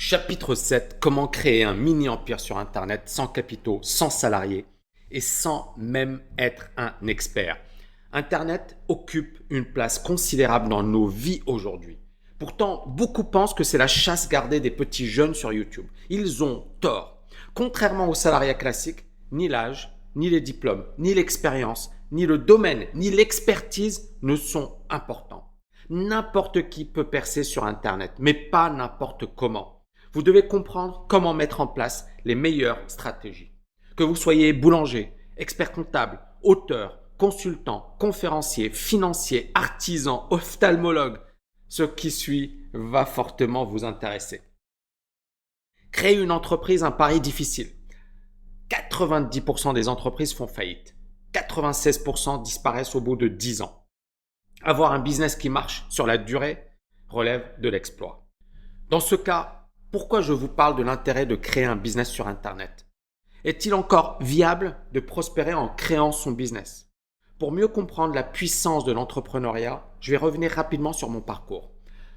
Chapitre 7. Comment créer un mini-empire sur Internet sans capitaux, sans salariés et sans même être un expert. Internet occupe une place considérable dans nos vies aujourd'hui. Pourtant, beaucoup pensent que c'est la chasse gardée des petits jeunes sur YouTube. Ils ont tort. Contrairement au salariat classique, ni l'âge, ni les diplômes, ni l'expérience, ni le domaine, ni l'expertise ne sont importants. N'importe qui peut percer sur Internet, mais pas n'importe comment. Vous devez comprendre comment mettre en place les meilleures stratégies. Que vous soyez boulanger, expert comptable, auteur, consultant, conférencier, financier, artisan, ophtalmologue, ce qui suit va fortement vous intéresser. Créer une entreprise, un pari difficile. 90% des entreprises font faillite. 96% disparaissent au bout de 10 ans. Avoir un business qui marche sur la durée relève de l'exploit. Dans ce cas, pourquoi je vous parle de l'intérêt de créer un business sur Internet? Est-il encore viable de prospérer en créant son business? Pour mieux comprendre la puissance de l'entrepreneuriat, je vais revenir rapidement sur mon parcours.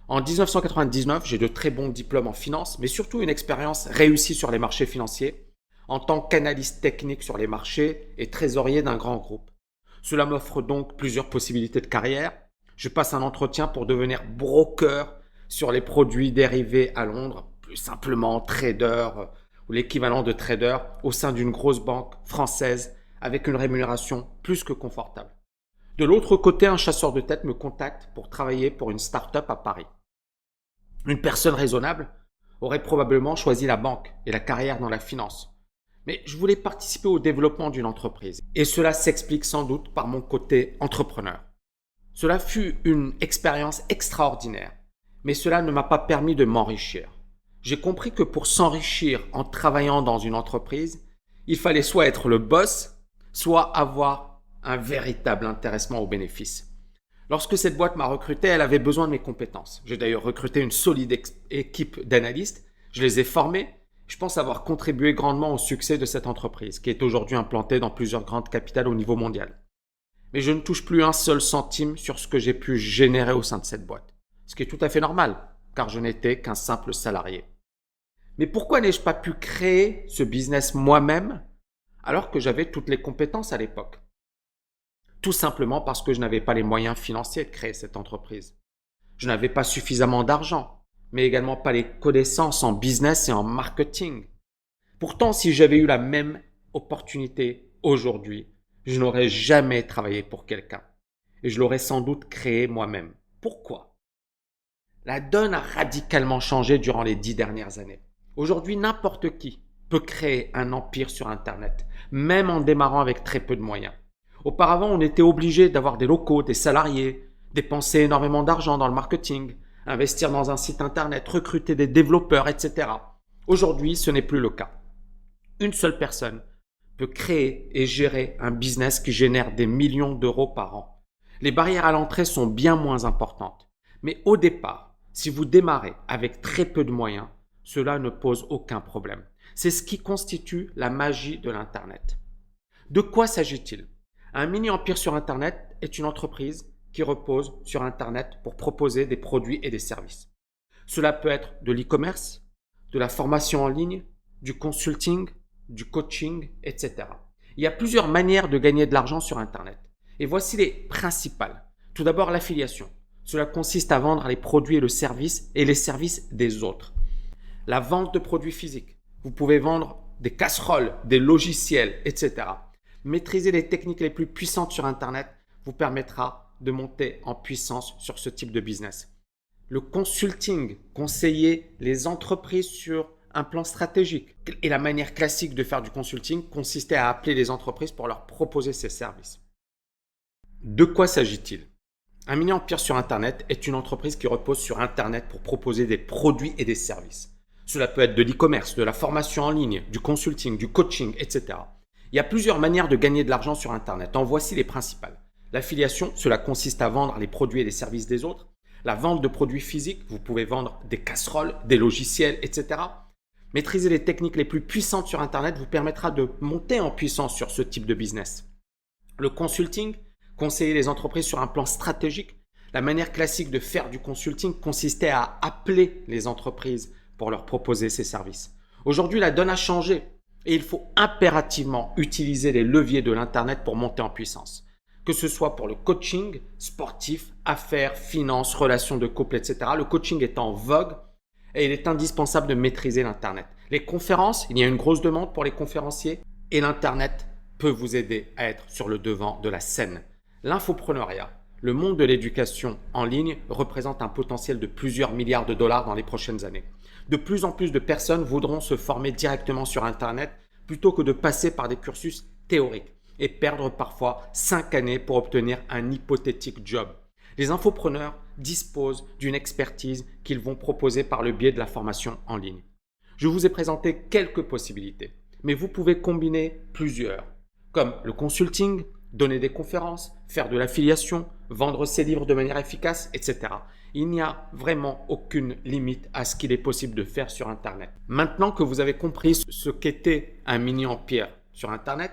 En 1999, j'ai de très bons diplômes en finance, mais surtout une expérience réussie sur les marchés financiers, en tant qu'analyste technique sur les marchés et trésorier d'un grand groupe. Cela m'offre donc plusieurs possibilités de carrière. Je passe un entretien pour devenir broker sur les produits dérivés à Londres, plus simplement trader ou l'équivalent de trader au sein d'une grosse banque française avec une rémunération plus que confortable. De l'autre côté, un chasseur de tête me contacte pour travailler pour une start-up à Paris. Une personne raisonnable aurait probablement choisi la banque et la carrière dans la finance. Mais je voulais participer au développement d'une entreprise et cela s'explique sans doute par mon côté entrepreneur. Cela fut une expérience extraordinaire, mais cela ne m'a pas permis de m'enrichir. J'ai compris que pour s'enrichir en travaillant dans une entreprise, il fallait soit être le boss, soit avoir un véritable intéressement aux bénéfices. Lorsque cette boîte m'a recruté, elle avait besoin de mes compétences. J'ai d'ailleurs recruté une solide équipe d'analystes, je les ai formés. Je pense avoir contribué grandement au succès de cette entreprise, qui est aujourd'hui implantée dans plusieurs grandes capitales au niveau mondial. Mais je ne touche plus un seul centime sur ce que j'ai pu générer au sein de cette boîte. Ce qui est tout à fait normal, car je n'étais qu'un simple salarié. Mais pourquoi n'ai-je pas pu créer ce business moi-même alors que j'avais toutes les compétences à l'époque? Tout simplement parce que je n'avais pas les moyens financiers de créer cette entreprise. Je n'avais pas suffisamment d'argent, mais également pas les connaissances en business et en marketing. Pourtant, si j'avais eu la même opportunité aujourd'hui, je n'aurais jamais travaillé pour quelqu'un et je l'aurais sans doute créé moi-même. Pourquoi? La donne a radicalement changé durant les 10 dernières années. Aujourd'hui, n'importe qui peut créer un empire sur Internet, même en démarrant avec très peu de moyens. Auparavant, on était obligé d'avoir des locaux, des salariés, dépenser énormément d'argent dans le marketing, investir dans un site Internet, recruter des développeurs, etc. Aujourd'hui, ce n'est plus le cas. Une seule personne peut créer et gérer un business qui génère des millions d'euros par an. Les barrières à l'entrée sont bien moins importantes. Mais au départ, si vous démarrez avec très peu de moyens, cela ne pose aucun problème. C'est ce qui constitue la magie de l'Internet. De quoi s'agit-il? Un mini-empire sur Internet est une entreprise qui repose sur Internet pour proposer des produits et des services. Cela peut être de l'e-commerce, de la formation en ligne, du consulting, du coaching, etc. Il y a plusieurs manières de gagner de l'argent sur Internet. Et voici les principales. Tout d'abord, l'affiliation. Cela consiste à vendre les produits et les services des autres. La vente de produits physiques. Vous pouvez vendre des casseroles, des logiciels, etc. Maîtriser les techniques les plus puissantes sur Internet vous permettra de monter en puissance sur ce type de business. Le consulting, conseiller les entreprises sur un plan stratégique. Et la manière classique de faire du consulting consistait à appeler les entreprises pour leur proposer ces services. De quoi s'agit-il? Un mini-empire sur Internet est une entreprise qui repose sur Internet pour proposer des produits et des services. Cela peut être de l'e-commerce, de la formation en ligne, du consulting, du coaching, etc. Il y a plusieurs manières de gagner de l'argent sur Internet. En voici les principales. L'affiliation, cela consiste à vendre les produits et les services des autres. La vente de produits physiques, vous pouvez vendre des casseroles, des logiciels, etc. Maîtriser les techniques les plus puissantes sur Internet vous permettra de monter en puissance sur ce type de business. Le consulting, conseiller les entreprises sur un plan stratégique. La manière classique de faire du consulting consistait à appeler les entreprises pour leur proposer ces services. Aujourd'hui, la donne a changé et il faut impérativement utiliser les leviers de l'Internet pour monter en puissance. Que ce soit pour le coaching, sportif, affaires, finances, relations de couple, etc. Le coaching est en vogue et il est indispensable de maîtriser l'Internet. Les conférences, il y a une grosse demande pour les conférenciers et l'Internet peut vous aider à être sur le devant de la scène. L'infopreneuriat, le monde de l'éducation en ligne représente un potentiel de plusieurs milliards de dollars dans les prochaines années. De plus en plus de personnes voudront se former directement sur Internet plutôt que de passer par des cursus théoriques et perdre parfois 5 années pour obtenir un hypothétique job. Les infopreneurs disposent d'une expertise qu'ils vont proposer par le biais de la formation en ligne. Je vous ai présenté quelques possibilités, mais vous pouvez combiner plusieurs, comme le consulting, donner des conférences, faire de l'affiliation, vendre ses livres de manière efficace, etc. Il n'y a vraiment aucune limite à ce qu'il est possible de faire sur Internet. Maintenant que vous avez compris ce qu'était un mini-empire sur Internet,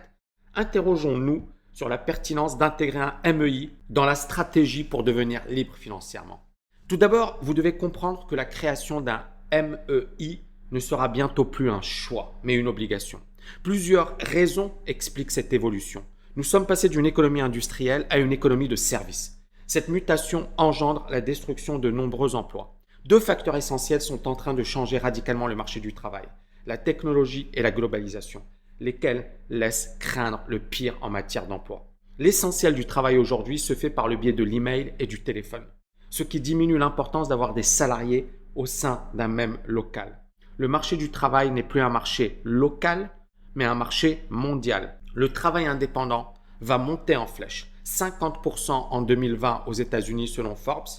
interrogeons-nous sur la pertinence d'intégrer un MEI dans la stratégie pour devenir libre financièrement. Tout d'abord, vous devez comprendre que la création d'un MEI ne sera bientôt plus un choix, mais une obligation. Plusieurs raisons expliquent cette évolution. Nous sommes passés d'une économie industrielle à une économie de services. Cette mutation engendre la destruction de nombreux emplois. Deux facteurs essentiels sont en train de changer radicalement le marché du travail, la technologie et la globalisation, lesquels laissent craindre le pire en matière d'emploi. L'essentiel du travail aujourd'hui se fait par le biais de l'email et du téléphone, ce qui diminue l'importance d'avoir des salariés au sein d'un même local. Le marché du travail n'est plus un marché local, mais un marché mondial. Le travail indépendant va monter en flèche, 50% en 2020 aux États-Unis selon Forbes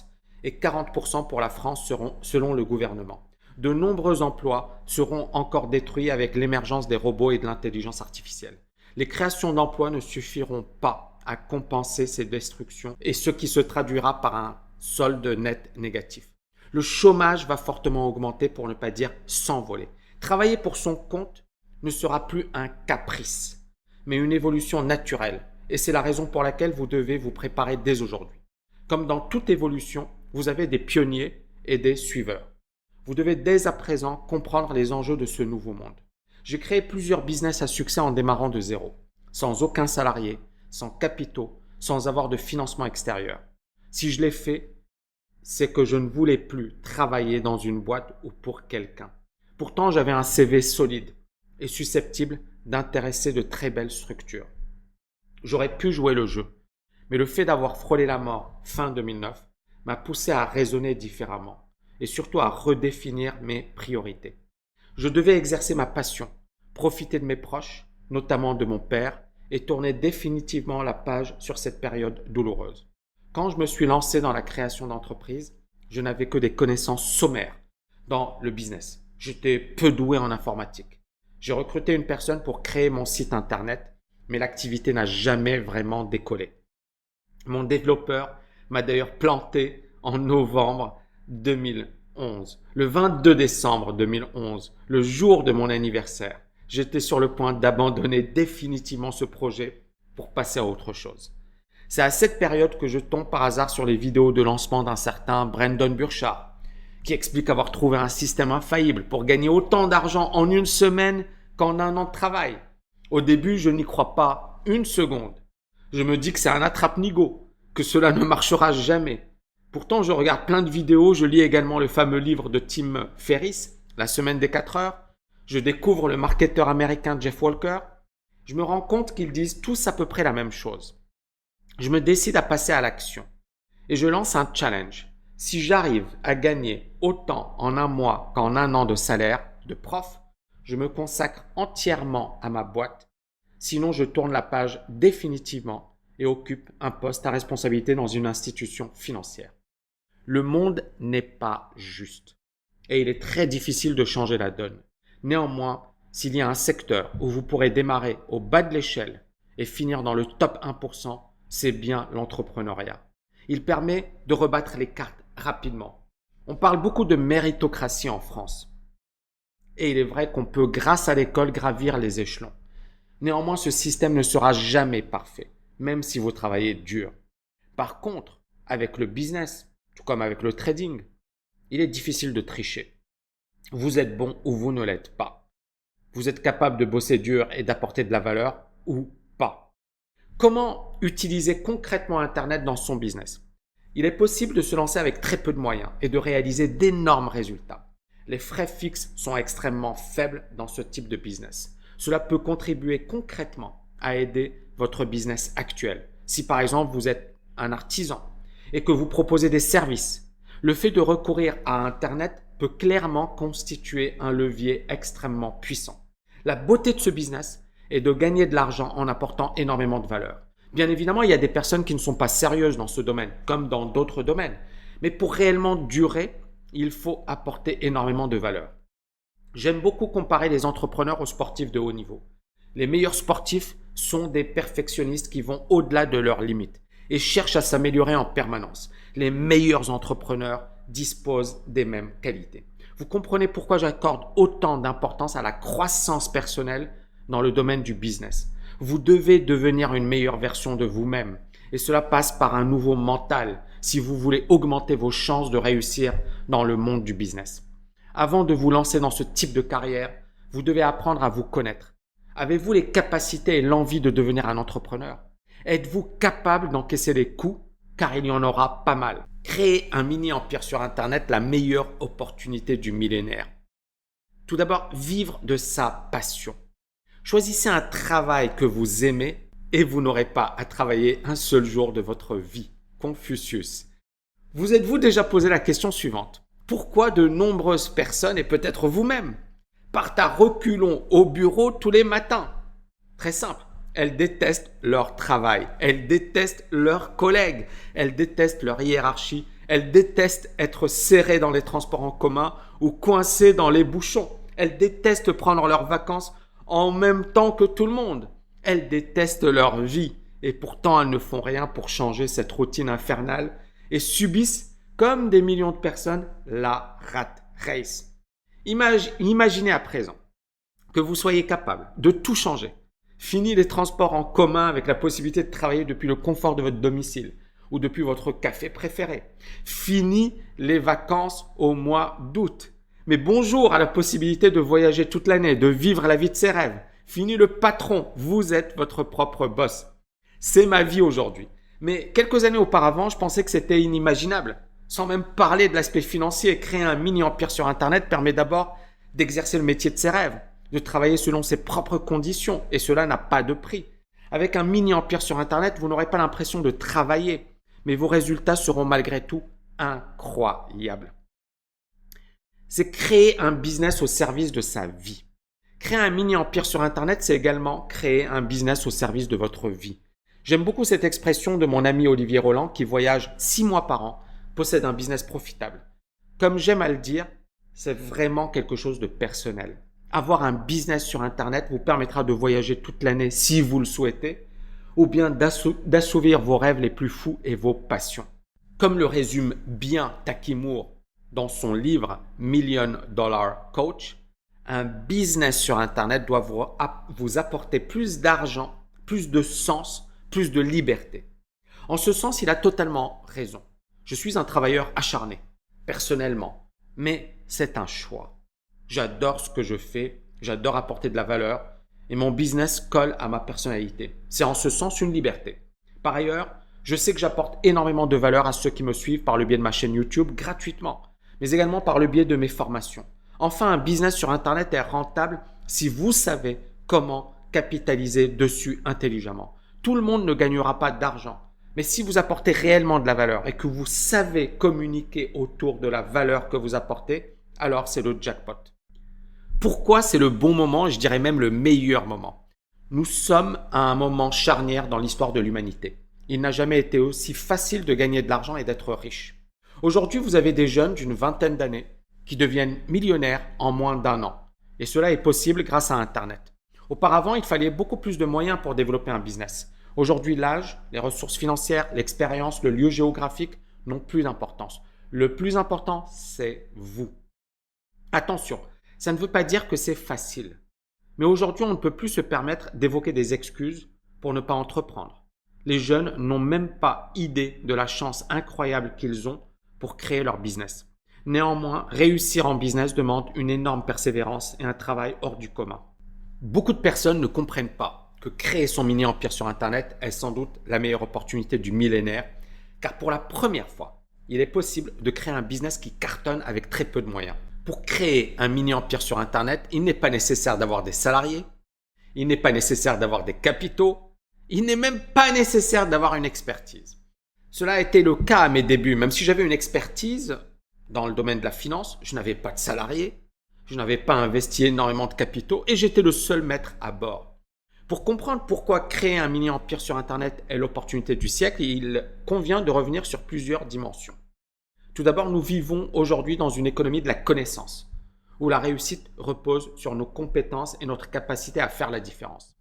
et 40% pour la France selon le gouvernement. De nombreux emplois seront encore détruits avec l'émergence des robots et de l'intelligence artificielle. Les créations d'emplois ne suffiront pas à compenser ces destructions et ce qui se traduira par un solde net négatif. Le chômage va fortement augmenter pour ne pas dire s'envoler. Travailler pour son compte ne sera plus un caprice, mais une évolution naturelle. Et c'est la raison pour laquelle vous devez vous préparer dès aujourd'hui. Comme dans toute évolution, vous avez des pionniers et des suiveurs. Vous devez dès à présent comprendre les enjeux de ce nouveau monde. J'ai créé plusieurs business à succès en démarrant de zéro, sans aucun salarié, sans capitaux, sans avoir de financement extérieur. Si je l'ai fait, c'est que je ne voulais plus travailler dans une boîte ou pour quelqu'un. Pourtant, j'avais un CV solide et susceptible d'intéresser de très belles structures. J'aurais pu jouer le jeu, mais le fait d'avoir frôlé la mort fin 2009 m'a poussé à raisonner différemment et surtout à redéfinir mes priorités. Je devais exercer ma passion, profiter de mes proches, notamment de mon père, et tourner définitivement la page sur cette période douloureuse. Quand je me suis lancé dans la création d'entreprise, je n'avais que des connaissances sommaires dans le business. J'étais peu doué en informatique. J'ai recruté une personne pour créer mon site internet, mais l'activité n'a jamais vraiment décollé. Mon développeur m'a d'ailleurs planté en novembre 2011. Le 22 décembre 2011, le jour de mon anniversaire, j'étais sur le point d'abandonner définitivement ce projet pour passer à autre chose. C'est à cette période que je tombe par hasard sur les vidéos de lancement d'un certain Brendon Burchard, qui explique avoir trouvé un système infaillible pour gagner autant d'argent en une semaine qu'en un an de travail. Au début, je n'y crois pas une seconde. Je me dis que c'est un attrape-nigo, que cela ne marchera jamais. Pourtant, je regarde plein de vidéos, je lis également le fameux livre de Tim Ferriss, La semaine des 4 heures. Je découvre le marketeur américain Jeff Walker. Je me rends compte qu'ils disent tous à peu près la même chose. Je me décide à passer à l'action et je lance un challenge. Si j'arrive à gagner autant en un mois qu'en un an de salaire de prof, je me consacre entièrement à ma boîte. Sinon, je tourne la page définitivement et occupe un poste à responsabilité dans une institution financière. Le monde n'est pas juste et il est très difficile de changer la donne. Néanmoins, s'il y a un secteur où vous pourrez démarrer au bas de l'échelle et finir dans le top 1%, c'est bien l'entrepreneuriat. Il permet de rebattre les cartes rapidement. On parle beaucoup de méritocratie en France. Et il est vrai qu'on peut, grâce à l'école, gravir les échelons. Néanmoins, ce système ne sera jamais parfait, même si vous travaillez dur. Par contre, avec le business, tout comme avec le trading, il est difficile de tricher. Vous êtes bon ou vous ne l'êtes pas. Vous êtes capable de bosser dur et d'apporter de la valeur ou pas. Comment utiliser concrètement Internet dans son business? Il est possible de se lancer avec très peu de moyens et de réaliser d'énormes résultats. Les frais fixes sont extrêmement faibles dans ce type de business. Cela peut contribuer concrètement à aider votre business actuel. Si par exemple vous êtes un artisan et que vous proposez des services, le fait de recourir à Internet peut clairement constituer un levier extrêmement puissant. La beauté de ce business est de gagner de l'argent en apportant énormément de valeur. Bien évidemment, il y a des personnes qui ne sont pas sérieuses dans ce domaine, comme dans d'autres domaines. Mais pour réellement durer, il faut apporter énormément de valeur. J'aime beaucoup comparer les entrepreneurs aux sportifs de haut niveau. Les meilleurs sportifs sont des perfectionnistes qui vont au-delà de leurs limites et cherchent à s'améliorer en permanence. Les meilleurs entrepreneurs disposent des mêmes qualités. Vous comprenez pourquoi j'accorde autant d'importance à la croissance personnelle dans le domaine du business. Vous devez devenir une meilleure version de vous-même et cela passe par un nouveau mental si vous voulez augmenter vos chances de réussir dans le monde du business. Avant de vous lancer dans ce type de carrière, vous devez apprendre à vous connaître. Avez-vous les capacités et l'envie de devenir un entrepreneur? Êtes-vous capable d'encaisser les coups? Car il y en aura pas mal. Créer un mini-empire sur Internet, la meilleure opportunité du millénaire. Tout d'abord, vivre de sa passion. Choisissez un travail que vous aimez et vous n'aurez pas à travailler un seul jour de votre vie. Confucius. Vous êtes-vous déjà posé la question suivante? Pourquoi de nombreuses personnes, et peut-être vous-même, partent à reculons au bureau tous les matins? Très simple. Elles détestent leur travail, elles détestent leurs collègues, elles détestent leur hiérarchie, elles détestent être serrées dans les transports en commun ou coincées dans les bouchons. Elles détestent prendre leurs vacances en même temps que tout le monde. Elles détestent leur vie et pourtant elles ne font rien pour changer cette routine infernale et subissent, comme des millions de personnes, la rat race. Imaginez à présent que vous soyez capable de tout changer. Fini les transports en commun avec la possibilité de travailler depuis le confort de votre domicile ou depuis votre café préféré. Fini les vacances au mois d'août. Mais bonjour à la possibilité de voyager toute l'année, de vivre la vie de ses rêves. Fini le patron, vous êtes votre propre boss. C'est ma vie aujourd'hui. Mais quelques années auparavant, je pensais que c'était inimaginable. Sans même parler de l'aspect financier, créer un mini-empire sur Internet permet d'abord d'exercer le métier de ses rêves, de travailler selon ses propres conditions et cela n'a pas de prix. Avec un mini-empire sur Internet, vous n'aurez pas l'impression de travailler, mais vos résultats seront malgré tout incroyables. C'est créer un business au service de sa vie. Créer un mini-empire sur Internet, c'est également créer un business au service de votre vie. J'aime beaucoup cette expression de mon ami Olivier Roland qui voyage 6 mois par an, possède un business profitable. Comme j'aime à le dire, c'est vraiment quelque chose de personnel. Avoir un business sur Internet vous permettra de voyager toute l'année si vous le souhaitez, ou bien d'assouvir vos rêves les plus fous et vos passions. Comme le résume bien Taki Moore dans son livre Million Dollar Coach, un business sur Internet doit vous apporter plus d'argent, plus de sens, plus de liberté. En ce sens, il a totalement raison. Je suis un travailleur acharné, personnellement, mais c'est un choix. J'adore ce que je fais, j'adore apporter de la valeur et mon business colle à ma personnalité. C'est en ce sens une liberté. Par ailleurs, je sais que j'apporte énormément de valeur à ceux qui me suivent par le biais de ma chaîne YouTube gratuitement, mais également par le biais de mes formations. Enfin, un business sur Internet est rentable si vous savez comment capitaliser dessus intelligemment. Tout le monde ne gagnera pas d'argent, mais si vous apportez réellement de la valeur et que vous savez communiquer autour de la valeur que vous apportez, alors c'est le jackpot. Pourquoi c'est le bon moment, je dirais même le meilleur moment? Nous sommes à un moment charnière dans l'histoire de l'humanité. Il n'a jamais été aussi facile de gagner de l'argent et d'être riche. Aujourd'hui, vous avez des jeunes d'une vingtaine d'années qui deviennent millionnaires en moins d'1 an. Et cela est possible grâce à Internet. Auparavant, il fallait beaucoup plus de moyens pour développer un business. Aujourd'hui, l'âge, les ressources financières, l'expérience, le lieu géographique n'ont plus d'importance. Le plus important, c'est vous. Attention, ça ne veut pas dire que c'est facile. Mais aujourd'hui, on ne peut plus se permettre d'évoquer des excuses pour ne pas entreprendre. Les jeunes n'ont même pas idée de la chance incroyable qu'ils ont pour créer leur business. Néanmoins, réussir en business demande une énorme persévérance et un travail hors du commun. Beaucoup de personnes ne comprennent pas que créer son mini-empire sur Internet est sans doute la meilleure opportunité du millénaire, car pour la première fois, il est possible de créer un business qui cartonne avec très peu de moyens. Pour créer un mini-empire sur Internet, il n'est pas nécessaire d'avoir des salariés, il n'est pas nécessaire d'avoir des capitaux, il n'est même pas nécessaire d'avoir une expertise. Cela a été le cas à mes débuts, même si j'avais une expertise dans le domaine de la finance, je n'avais pas de salariés, je n'avais pas investi énormément de capitaux et j'étais le seul maître à bord. Pour comprendre pourquoi créer un mini-empire sur Internet est l'opportunité du siècle, il convient de revenir sur plusieurs dimensions. Tout d'abord, nous vivons aujourd'hui dans une économie de la connaissance, où la réussite repose sur nos compétences et notre capacité à faire la différence.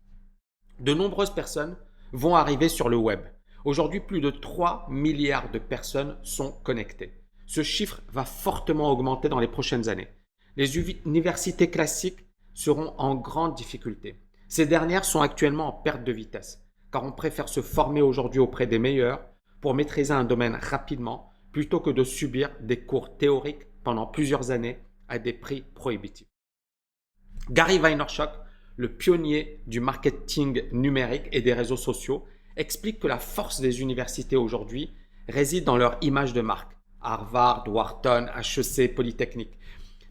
De nombreuses personnes vont arriver sur le web. Aujourd'hui, plus de 3 milliards de personnes sont connectées. Ce chiffre va fortement augmenter dans les prochaines années. Les universités classiques seront en grande difficulté. Ces dernières sont actuellement en perte de vitesse, car on préfère se former aujourd'hui auprès des meilleurs pour maîtriser un domaine rapidement, plutôt que de subir des cours théoriques pendant plusieurs années à des prix prohibitifs. Gary Vaynerchuk, le pionnier du marketing numérique et des réseaux sociaux, explique que la force des universités aujourd'hui réside dans leur image de marque. Harvard, Wharton, HEC, Polytechnique.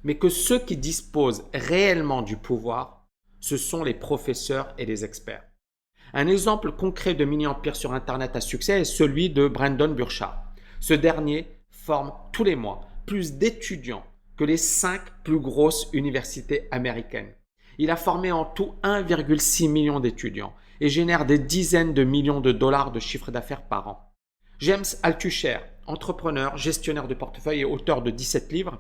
Mais que ceux qui disposent réellement du pouvoir, ce sont les professeurs et les experts. Un exemple concret de mini-empire sur Internet à succès est celui de Brandon Burchard. Ce dernier forme tous les mois plus d'étudiants que les 5 plus grosses universités américaines. Il a formé en tout 1,6 million d'étudiants et génère des dizaines de millions de dollars de chiffre d'affaires par an. James Altucher, entrepreneur, gestionnaire de portefeuille et auteur de 17 livres,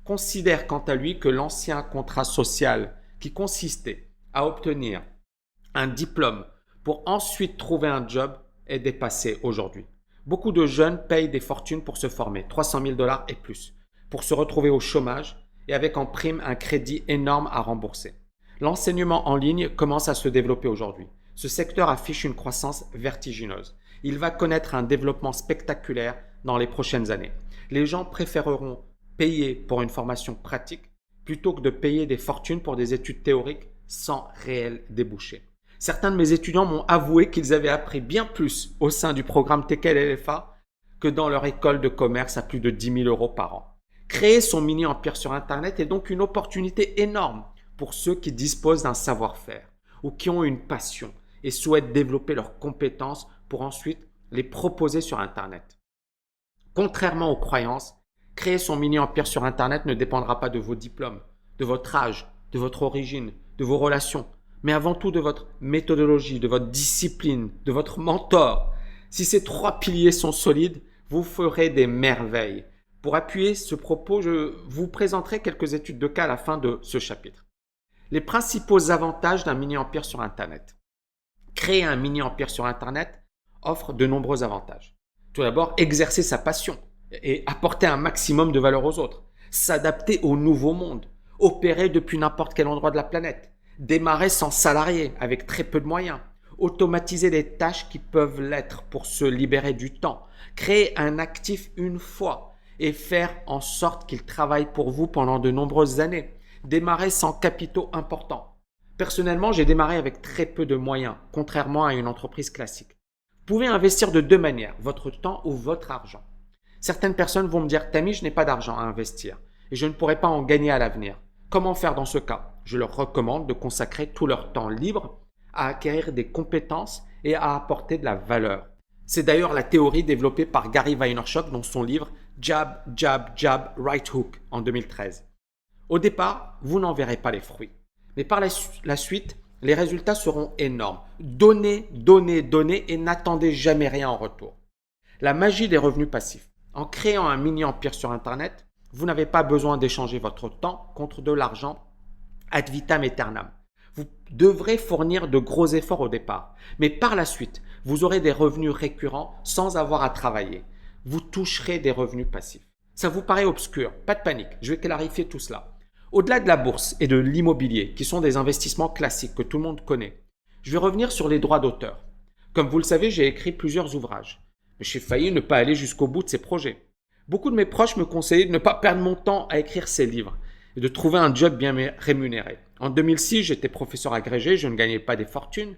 considère quant à lui que l'ancien contrat social qui consistait à obtenir un diplôme pour ensuite trouver un job est dépassé aujourd'hui. Beaucoup de jeunes payent des fortunes pour se former, 300 000 dollars et plus, pour se retrouver au chômage et avec en prime un crédit énorme à rembourser. L'enseignement en ligne commence à se développer aujourd'hui. Ce secteur affiche une croissance vertigineuse. Il va connaître un développement spectaculaire dans les prochaines années. Les gens préféreront payer pour une formation pratique plutôt que de payer des fortunes pour des études théoriques sans réel débouché. Certains de mes étudiants m'ont avoué qu'ils avaient appris bien plus au sein du programme TKL LFA que dans leur école de commerce à plus de 10 000 euros par an. Créer son mini-empire sur Internet est donc une opportunité énorme pour ceux qui disposent d'un savoir-faire ou qui ont une passion et souhaitent développer leurs compétences pour ensuite les proposer sur Internet. Contrairement aux croyances, créer son mini-empire sur Internet ne dépendra pas de vos diplômes, de votre âge, de votre origine, de vos relations, mais avant tout de votre méthodologie, de votre discipline, de votre mentor. Si ces 3 piliers sont solides, vous ferez des merveilles. Pour appuyer ce propos, je vous présenterai quelques études de cas à la fin de ce chapitre. Les principaux avantages d'un mini-empire sur Internet. Créer un mini-empire sur Internet offre de nombreux avantages. Tout d'abord, exercer sa passion et apporter un maximum de valeur aux autres. S'adapter au nouveau monde. Opérer depuis n'importe quel endroit de la planète. Démarrer sans salarié avec très peu de moyens. Automatiser les tâches qui peuvent l'être pour se libérer du temps. Créer un actif une fois et faire en sorte qu'il travaille pour vous pendant de nombreuses années. Démarrer sans capitaux importants. Personnellement, j'ai démarré avec très peu de moyens, contrairement à une entreprise classique. Vous pouvez investir de 2 manières, votre temps ou votre argent. Certaines personnes vont me dire « Tammy, je n'ai pas d'argent à investir et je ne pourrai pas en gagner à l'avenir. » Comment faire dans ce cas? Je leur recommande de consacrer tout leur temps libre à acquérir des compétences et à apporter de la valeur. C'est d'ailleurs la théorie développée par Gary Vaynerchuk dans son livre Jab, Jab, Jab, Right Hook en 2013. Au départ, vous n'en verrez pas les fruits. Mais par la suite, les résultats seront énormes. Donnez, donnez, donnez et n'attendez jamais rien en retour. La magie des revenus passifs. En créant un mini-empire sur Internet, vous n'avez pas besoin d'échanger votre temps contre de l'argent ad vitam aeternam. Vous devrez fournir de gros efforts au départ, mais par la suite, vous aurez des revenus récurrents sans avoir à travailler. Vous toucherez des revenus passifs. Ça vous paraît obscur? Pas de panique, je vais clarifier tout cela. Au-delà de la bourse et de l'immobilier, qui sont des investissements classiques que tout le monde connaît, je vais revenir sur les droits d'auteur. Comme vous le savez, j'ai écrit plusieurs ouvrages, mais j'ai failli ne pas aller jusqu'au bout de ces projets. Beaucoup de mes proches me conseillaient de ne pas perdre mon temps à écrire ces livres et de trouver un job bien rémunéré. En 2006, j'étais professeur agrégé, je ne gagnais pas des fortunes.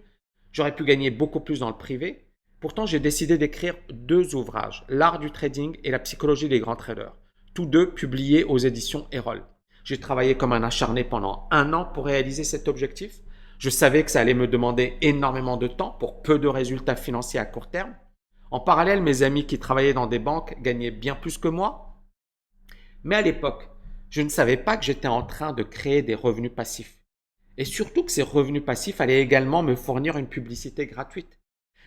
J'aurais pu gagner beaucoup plus dans le privé. Pourtant, j'ai décidé d'écrire 2 ouvrages, L'art du trading et La psychologie des grands traders, tous 2 publiés aux éditions Erol. J'ai travaillé comme un acharné pendant 1 an pour réaliser cet objectif. Je savais que ça allait me demander énormément de temps pour peu de résultats financiers à court terme. En parallèle, mes amis qui travaillaient dans des banques gagnaient bien plus que moi. Mais à l'époque, je ne savais pas que j'étais en train de créer des revenus passifs. Et surtout que ces revenus passifs allaient également me fournir une publicité gratuite.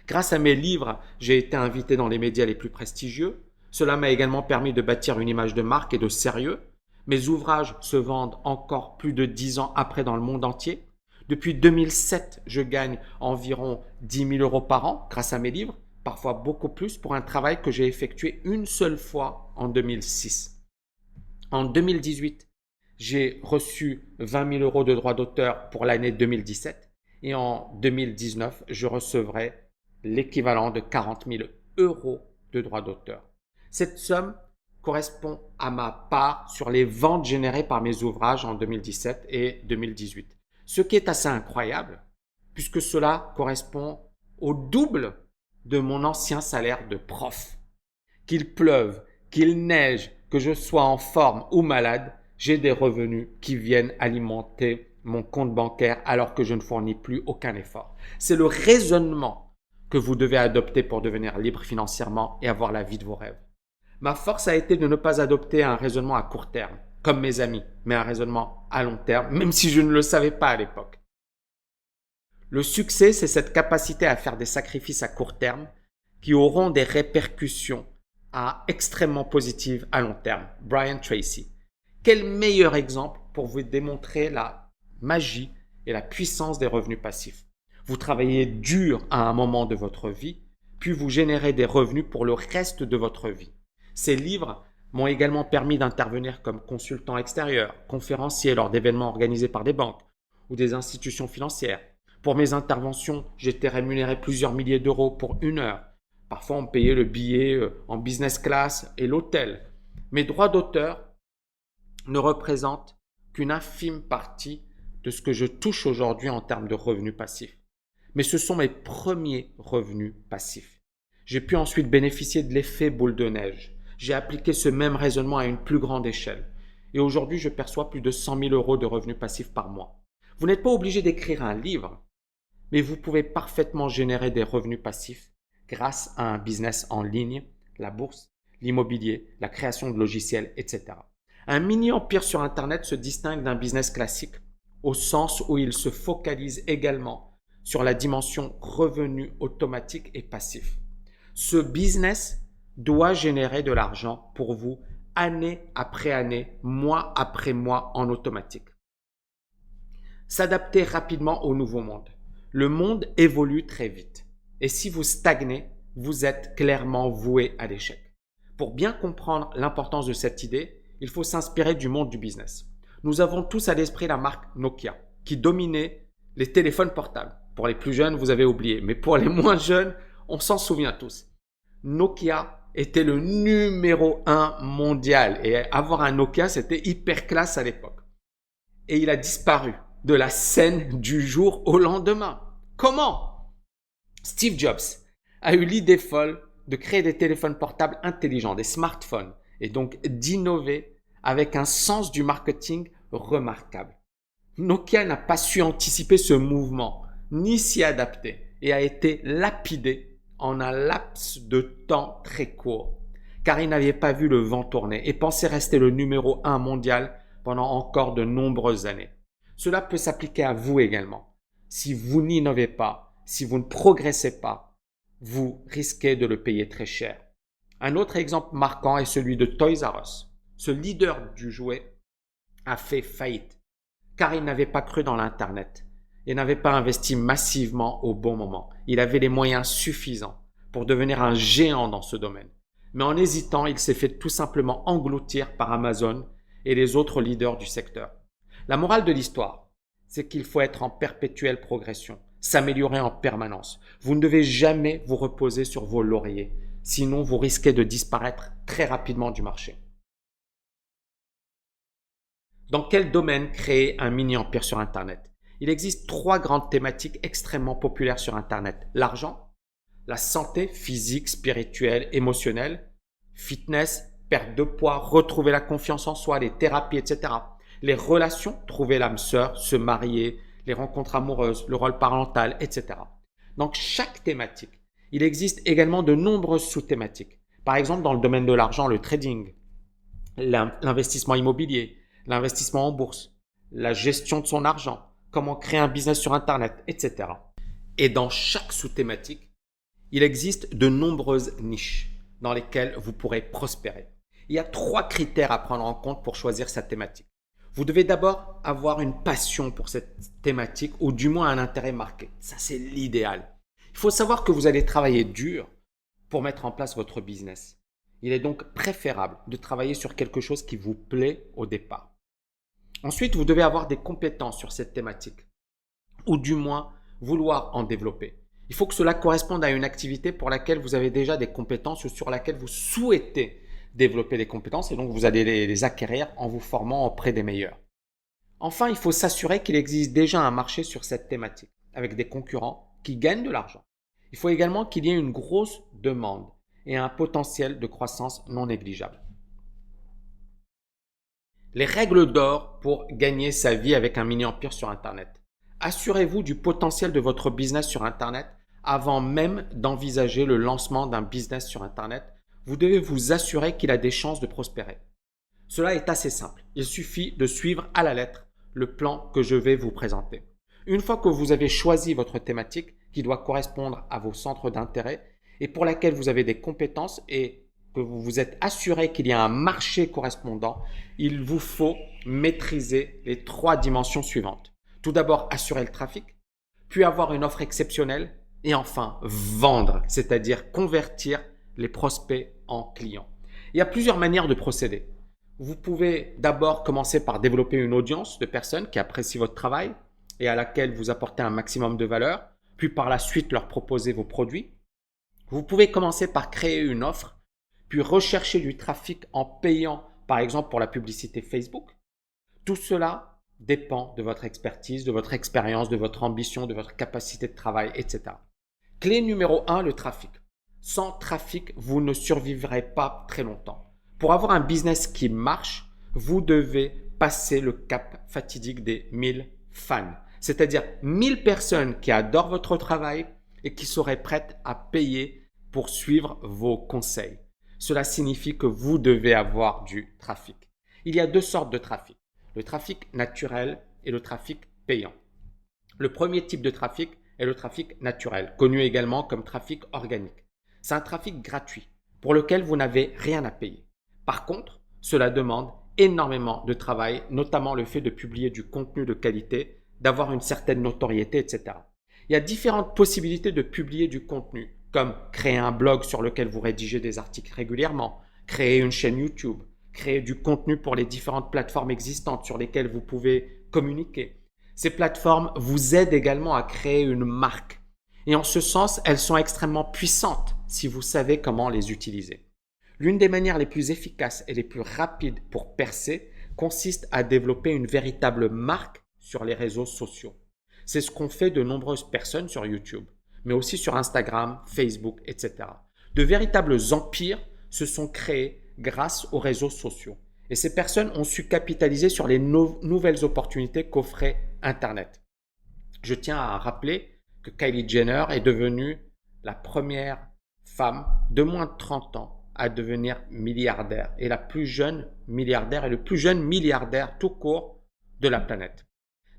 Grâce à mes livres, j'ai été invité dans les médias les plus prestigieux. Cela m'a également permis de bâtir une image de marque et de sérieux. Mes ouvrages se vendent encore plus de 10 ans après dans le monde entier. Depuis 2007, je gagne environ 10 000 euros par an grâce à mes livres, parfois beaucoup plus pour un travail que j'ai effectué une seule fois en 2006. En 2018, j'ai reçu 20 000 euros de droits d'auteur pour l'année 2017 et en 2019, je recevrai l'équivalent de 40 000 euros de droits d'auteur. Cette somme correspond à ma part sur les ventes générées par mes ouvrages en 2017 et 2018. Ce qui est assez incroyable, puisque cela correspond au double de mon ancien salaire de prof. Qu'il pleuve, qu'il neige, que je sois en forme ou malade, j'ai des revenus qui viennent alimenter mon compte bancaire alors que je ne fournis plus aucun effort. C'est le raisonnement que vous devez adopter pour devenir libre financièrement et avoir la vie de vos rêves. Ma force a été de ne pas adopter un raisonnement à court terme, comme mes amis, mais un raisonnement à long terme, même si je ne le savais pas à l'époque. Le succès, c'est cette capacité à faire des sacrifices à court terme qui auront des répercussions extrêmement positives à long terme. Brian Tracy. Quel meilleur exemple pour vous démontrer la magie et la puissance des revenus passifs. Vous travaillez dur à un moment de votre vie, puis vous générez des revenus pour le reste de votre vie. Ces livres m'ont également permis d'intervenir comme consultant extérieur, conférencier lors d'événements organisés par des banques ou des institutions financières. Pour mes interventions, j'étais rémunéré plusieurs milliers d'euros pour 1 heure. Parfois, on me payait le billet en business class et l'hôtel. Mes droits d'auteur ne représentent qu'une infime partie de ce que je touche aujourd'hui en termes de revenus passifs. Mais ce sont mes premiers revenus passifs. J'ai pu ensuite bénéficier de l'effet boule de neige. J'ai appliqué ce même raisonnement à une plus grande échelle. Et aujourd'hui, je perçois plus de 100 000 euros de revenus passifs par mois. Vous n'êtes pas obligé d'écrire un livre, mais vous pouvez parfaitement générer des revenus passifs grâce à un business en ligne, la bourse, l'immobilier, la création de logiciels, etc. Un mini-empire sur Internet se distingue d'un business classique au sens où il se focalise également sur la dimension revenu automatique et passif. Ce business doit générer de l'argent pour vous année après année, mois après mois en automatique. S'adapter rapidement au nouveau monde. Le monde évolue très vite. Et si vous stagnez, vous êtes clairement voué à l'échec. Pour bien comprendre l'importance de cette idée, il faut s'inspirer du monde du business. Nous avons tous à l'esprit la marque Nokia, qui dominait les téléphones portables. Pour les plus jeunes, vous avez oublié, mais pour les moins jeunes, on s'en souvient tous. Nokia était le numéro 1 mondial et avoir un Nokia, c'était hyper classe à l'époque. Et il a disparu de la scène du jour au lendemain. Comment? Steve Jobs a eu l'idée folle de créer des téléphones portables intelligents, des smartphones, et donc d'innover avec un sens du marketing remarquable. Nokia n'a pas su anticiper ce mouvement, ni s'y adapter, et a été lapidé en un laps de temps très court, car il n'avait pas vu le vent tourner et pensait rester le numéro 1 mondial pendant encore de nombreuses années. Cela peut s'appliquer à vous également. Si vous n'innovez pas, si vous ne progressez pas, vous risquez de le payer très cher. Un autre exemple marquant est celui de Toys R Us. Ce leader du jouet a fait faillite car il n'avait pas cru dans l'Internet et n'avait pas investi massivement au bon moment. Il avait les moyens suffisants pour devenir un géant dans ce domaine. Mais en hésitant, il s'est fait tout simplement engloutir par Amazon et les autres leaders du secteur. La morale de l'histoire, c'est qu'il faut être en perpétuelle progression, s'améliorer en permanence. Vous ne devez jamais vous reposer sur vos lauriers. Sinon, vous risquez de disparaître très rapidement du marché. Dans quel domaine créer un mini-empire sur Internet? Il existe 3 grandes thématiques extrêmement populaires sur Internet. L'argent, la santé physique, spirituelle, émotionnelle, fitness, perte de poids, retrouver la confiance en soi, les thérapies, etc. Les relations, trouver l'âme sœur, se marier, les rencontres amoureuses, le rôle parental, etc. Donc chaque thématique, il existe également de nombreuses sous-thématiques. Par exemple, dans le domaine de l'argent, le trading, l'investissement immobilier, l'investissement en bourse, la gestion de son argent, comment créer un business sur Internet, etc. Et dans chaque sous-thématique, il existe de nombreuses niches dans lesquelles vous pourrez prospérer. Il y a 3 critères à prendre en compte pour choisir sa thématique. Vous devez d'abord avoir une passion pour cette thématique ou du moins un intérêt marqué. Ça, c'est l'idéal. Il faut savoir que vous allez travailler dur pour mettre en place votre business. Il est donc préférable de travailler sur quelque chose qui vous plaît au départ. Ensuite, vous devez avoir des compétences sur cette thématique ou du moins vouloir en développer. Il faut que cela corresponde à une activité pour laquelle vous avez déjà des compétences ou sur laquelle vous souhaitez développer des compétences et donc vous allez les acquérir en vous formant auprès des meilleurs. Enfin, il faut s'assurer qu'il existe déjà un marché sur cette thématique avec des concurrents qui gagnent de l'argent. Il faut également qu'il y ait une grosse demande et un potentiel de croissance non négligeable. Les règles d'or pour gagner sa vie avec un mini-empire sur Internet. Assurez-vous du potentiel de votre business sur Internet avant même d'envisager le lancement d'un business sur Internet. Vous devez vous assurer qu'il a des chances de prospérer. Cela est assez simple. Il suffit de suivre à la lettre le plan que je vais vous présenter. Une fois que vous avez choisi votre thématique qui doit correspondre à vos centres d'intérêt et pour laquelle vous avez des compétences et que vous vous êtes assuré qu'il y a un marché correspondant, il vous faut maîtriser les 3 dimensions suivantes. Tout d'abord, assurer le trafic, puis avoir une offre exceptionnelle et enfin vendre, c'est-à-dire convertir les prospects en clients. Il y a plusieurs manières de procéder. Vous pouvez d'abord commencer par développer une audience de personnes qui apprécient votre travail et à laquelle vous apportez un maximum de valeur, puis par la suite leur proposer vos produits. Vous pouvez commencer par créer une offre, puis rechercher du trafic en payant, par exemple pour la publicité Facebook. Tout cela dépend de votre expertise, de votre expérience, de votre ambition, de votre capacité de travail, etc. Clé numéro 1, le trafic. Sans trafic, vous ne survivrez pas très longtemps. Pour avoir un business qui marche, vous devez passer le cap fatidique des 1000 fans. C'est-à-dire 1000 personnes qui adorent votre travail et qui seraient prêtes à payer pour suivre vos conseils. Cela signifie que vous devez avoir du trafic. Il y a 2 sortes de trafic. Le trafic naturel et le trafic payant. Le premier type de trafic est le trafic naturel, connu également comme trafic organique. C'est un trafic gratuit pour lequel vous n'avez rien à payer. Par contre, cela demande énormément de travail, notamment le fait de publier du contenu de qualité, d'avoir une certaine notoriété, etc. Il y a différentes possibilités de publier du contenu, comme créer un blog sur lequel vous rédigez des articles régulièrement, créer une chaîne YouTube, créer du contenu pour les différentes plateformes existantes sur lesquelles vous pouvez communiquer. Ces plateformes vous aident également à créer une marque. Et en ce sens, elles sont extrêmement puissantes si vous savez comment les utiliser. L'une des manières les plus efficaces et les plus rapides pour percer consiste à développer une véritable marque sur les réseaux sociaux. C'est ce qu'ont fait de nombreuses personnes sur YouTube, mais aussi sur Instagram, Facebook, etc. De véritables empires se sont créés grâce aux réseaux sociaux. Et ces personnes ont su capitaliser sur les nouvelles opportunités qu'offrait Internet. Je tiens à rappeler que Kylie Jenner est devenue la première femme de moins de 30 ans à devenir milliardaire et la plus jeune milliardaire et le plus jeune milliardaire tout court de la planète.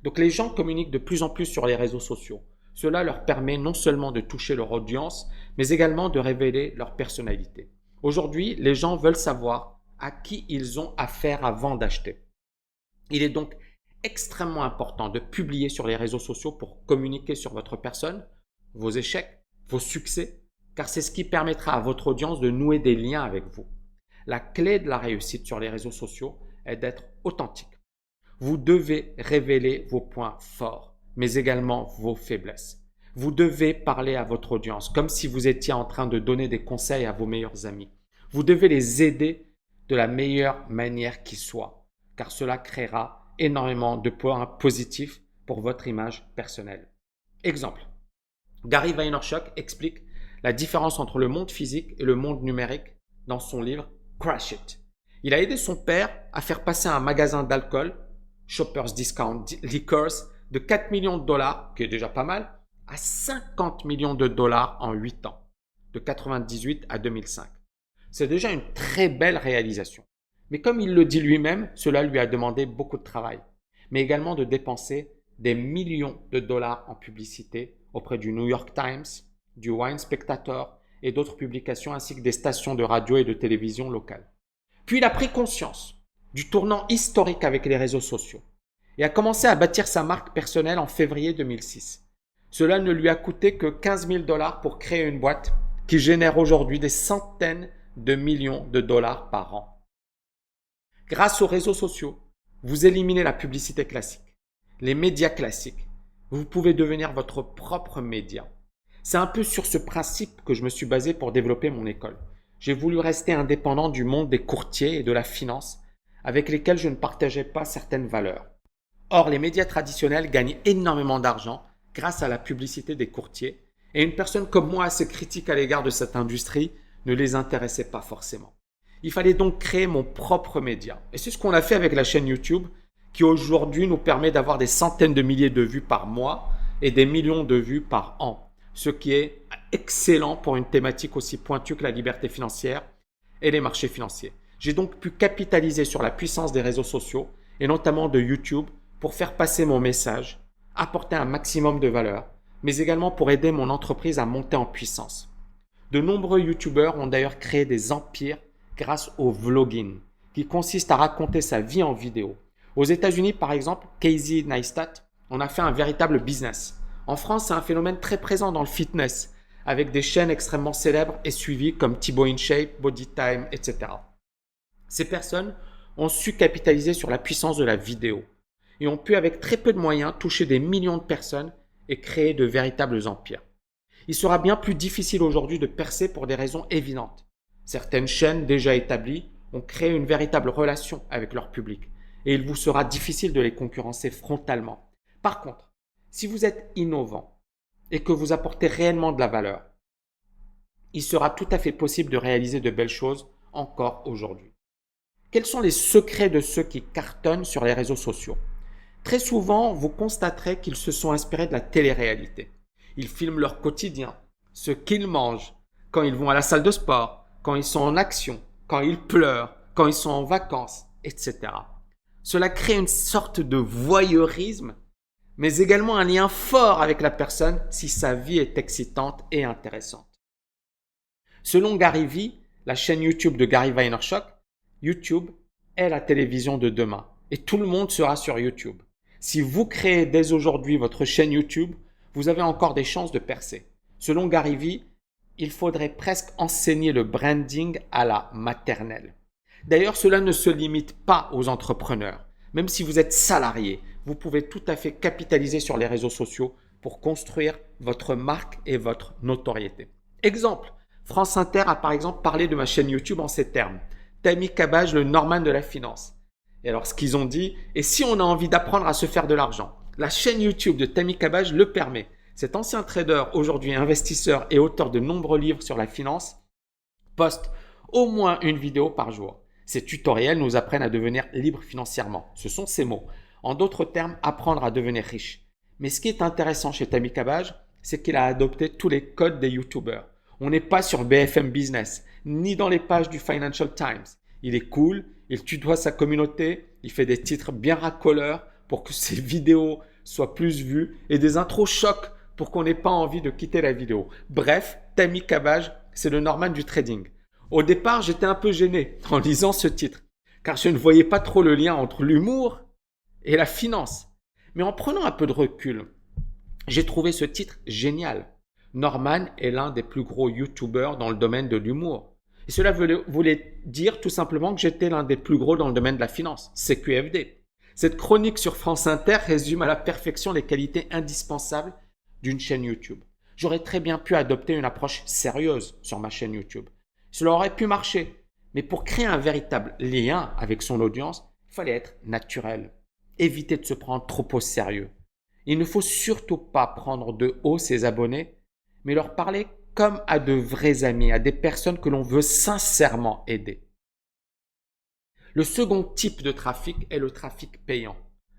Donc les gens communiquent de plus en plus sur les réseaux sociaux. Cela leur permet non seulement de toucher leur audience, mais également de révéler leur personnalité. Aujourd'hui, les gens veulent savoir à qui ils ont affaire avant d'acheter. Il est donc extrêmement important de publier sur les réseaux sociaux pour communiquer sur votre personne, vos échecs, vos succès, car c'est ce qui permettra à votre audience de nouer des liens avec vous. La clé de la réussite sur les réseaux sociaux est d'être authentique. Vous devez révéler vos points forts, mais également vos faiblesses. Vous devez parler à votre audience comme si vous étiez en train de donner des conseils à vos meilleurs amis. Vous devez les aider de la meilleure manière qui soit, car cela créera énormément de points positifs pour votre image personnelle. Exemple, Gary Vaynerchuk explique la différence entre le monde physique et le monde numérique dans son livre Crush It. Il a aidé son père à faire passer un magasin d'alcool, Shoppers Discount Liquors, de 4 millions de dollars, qui est déjà pas mal, à 50 millions de dollars en 8 ans, de 1998 à 2005. C'est déjà une très belle réalisation. Mais comme il le dit lui-même, cela lui a demandé beaucoup de travail, mais également de dépenser des millions de dollars en publicité auprès du New York Times, du Wine Spectator et d'autres publications ainsi que des stations de radio et de télévision locales. Puis il a pris conscience du tournant historique avec les réseaux sociaux et a commencé à bâtir sa marque personnelle en février 2006. Cela ne lui a coûté que 15 000 dollars pour créer une boîte qui génère aujourd'hui des centaines de millions de dollars par an. Grâce aux réseaux sociaux, vous éliminez la publicité classique, les médias classiques. Vous pouvez devenir votre propre média. C'est un peu sur ce principe que je me suis basé pour développer mon école. J'ai voulu rester indépendant du monde des courtiers et de la finance avec lesquels je ne partageais pas certaines valeurs. Or, les médias traditionnels gagnent énormément d'argent grâce à la publicité des courtiers et une personne comme moi assez critique à l'égard de cette industrie ne les intéressait pas forcément. Il fallait donc créer mon propre média. Et c'est ce qu'on a fait avec la chaîne YouTube qui aujourd'hui nous permet d'avoir des centaines de milliers de vues par mois et des millions de vues par an. Ce qui est excellent pour une thématique aussi pointue que la liberté financière et les marchés financiers. J'ai donc pu capitaliser sur la puissance des réseaux sociaux et notamment de YouTube pour faire passer mon message, apporter un maximum de valeur, mais également pour aider mon entreprise à monter en puissance. De nombreux YouTubeurs ont d'ailleurs créé des empires grâce au vlogging, qui consiste à raconter sa vie en vidéo. Aux États-Unis, par exemple, Casey Neistat en a fait un véritable business. En France, c'est un phénomène très présent dans le fitness, avec des chaînes extrêmement célèbres et suivies comme Thibaut InShape, Bodytime, etc. Ces personnes ont su capitaliser sur la puissance de la vidéo et ont pu, avec très peu de moyens, toucher des millions de personnes et créer de véritables empires. Il sera bien plus difficile aujourd'hui de percer pour des raisons évidentes. Certaines chaînes déjà établies ont créé une véritable relation avec leur public et il vous sera difficile de les concurrencer frontalement. Par contre, si vous êtes innovant et que vous apportez réellement de la valeur, il sera tout à fait possible de réaliser de belles choses encore aujourd'hui. Quels sont les secrets de ceux qui cartonnent sur les réseaux sociaux? Très souvent, vous constaterez qu'ils se sont inspirés de la télé-réalité. Ils filment leur quotidien, ce qu'ils mangent, quand ils vont à la salle de sport, quand ils sont en action, quand ils pleurent, quand ils sont en vacances, etc. Cela crée une sorte de voyeurisme, mais également un lien fort avec la personne si sa vie est excitante et intéressante. Selon Gary Vee, la chaîne YouTube de Gary Vaynerchuk, YouTube est la télévision de demain et tout le monde sera sur YouTube. Si vous créez dès aujourd'hui votre chaîne YouTube, vous avez encore des chances de percer. Selon Gary Vee, il faudrait presque enseigner le branding à la maternelle. D'ailleurs, cela ne se limite pas aux entrepreneurs. Même si vous êtes salarié, vous pouvez tout à fait capitaliser sur les réseaux sociaux pour construire votre marque et votre notoriété. Exemple, France Inter a par exemple parlé de ma chaîne YouTube en ces termes. Tammy Cabage, le Norman de la finance. Et alors ce qu'ils ont dit, et si on a envie d'apprendre à se faire de l'argent, la chaîne YouTube de Tammy Cabage le permet. Cet ancien trader, aujourd'hui investisseur et auteur de nombreux livres sur la finance, poste au moins une vidéo par jour. Ces tutoriels nous apprennent à devenir libres financièrement. Ce sont ces mots. En d'autres termes, apprendre à devenir riche. Mais ce qui est intéressant chez Tammy Cabage, c'est qu'il a adopté tous les codes des YouTubeurs. On n'est pas sur BFM Business, ni dans les pages du Financial Times. Il est cool, il tutoie sa communauté, il fait des titres bien racoleurs pour que ses vidéos soient plus vues et des intros chocs pour qu'on n'ait pas envie de quitter la vidéo. Bref, Tammy Cabage, c'est le Norman du trading. Au départ, j'étais un peu gêné en lisant ce titre, car je ne voyais pas trop le lien entre l'humour et la finance. Mais en prenant un peu de recul, j'ai trouvé ce titre génial. Norman est l'un des plus gros YouTubeurs dans le domaine de l'humour. Et cela voulait dire tout simplement que j'étais l'un des plus gros dans le domaine de la finance, CQFD. Cette chronique sur France Inter résume à la perfection les qualités indispensables d'une chaîne YouTube. J'aurais très bien pu adopter une approche sérieuse sur ma chaîne YouTube. Cela aurait pu marcher. Mais pour créer un véritable lien avec son audience, il fallait être naturel. Éviter de se prendre trop au sérieux. Il ne faut surtout pas prendre de haut ses abonnés, mais leur parler comme à de vrais amis, à des personnes que l'on veut sincèrement aider. Le second type de trafic est le trafic payant.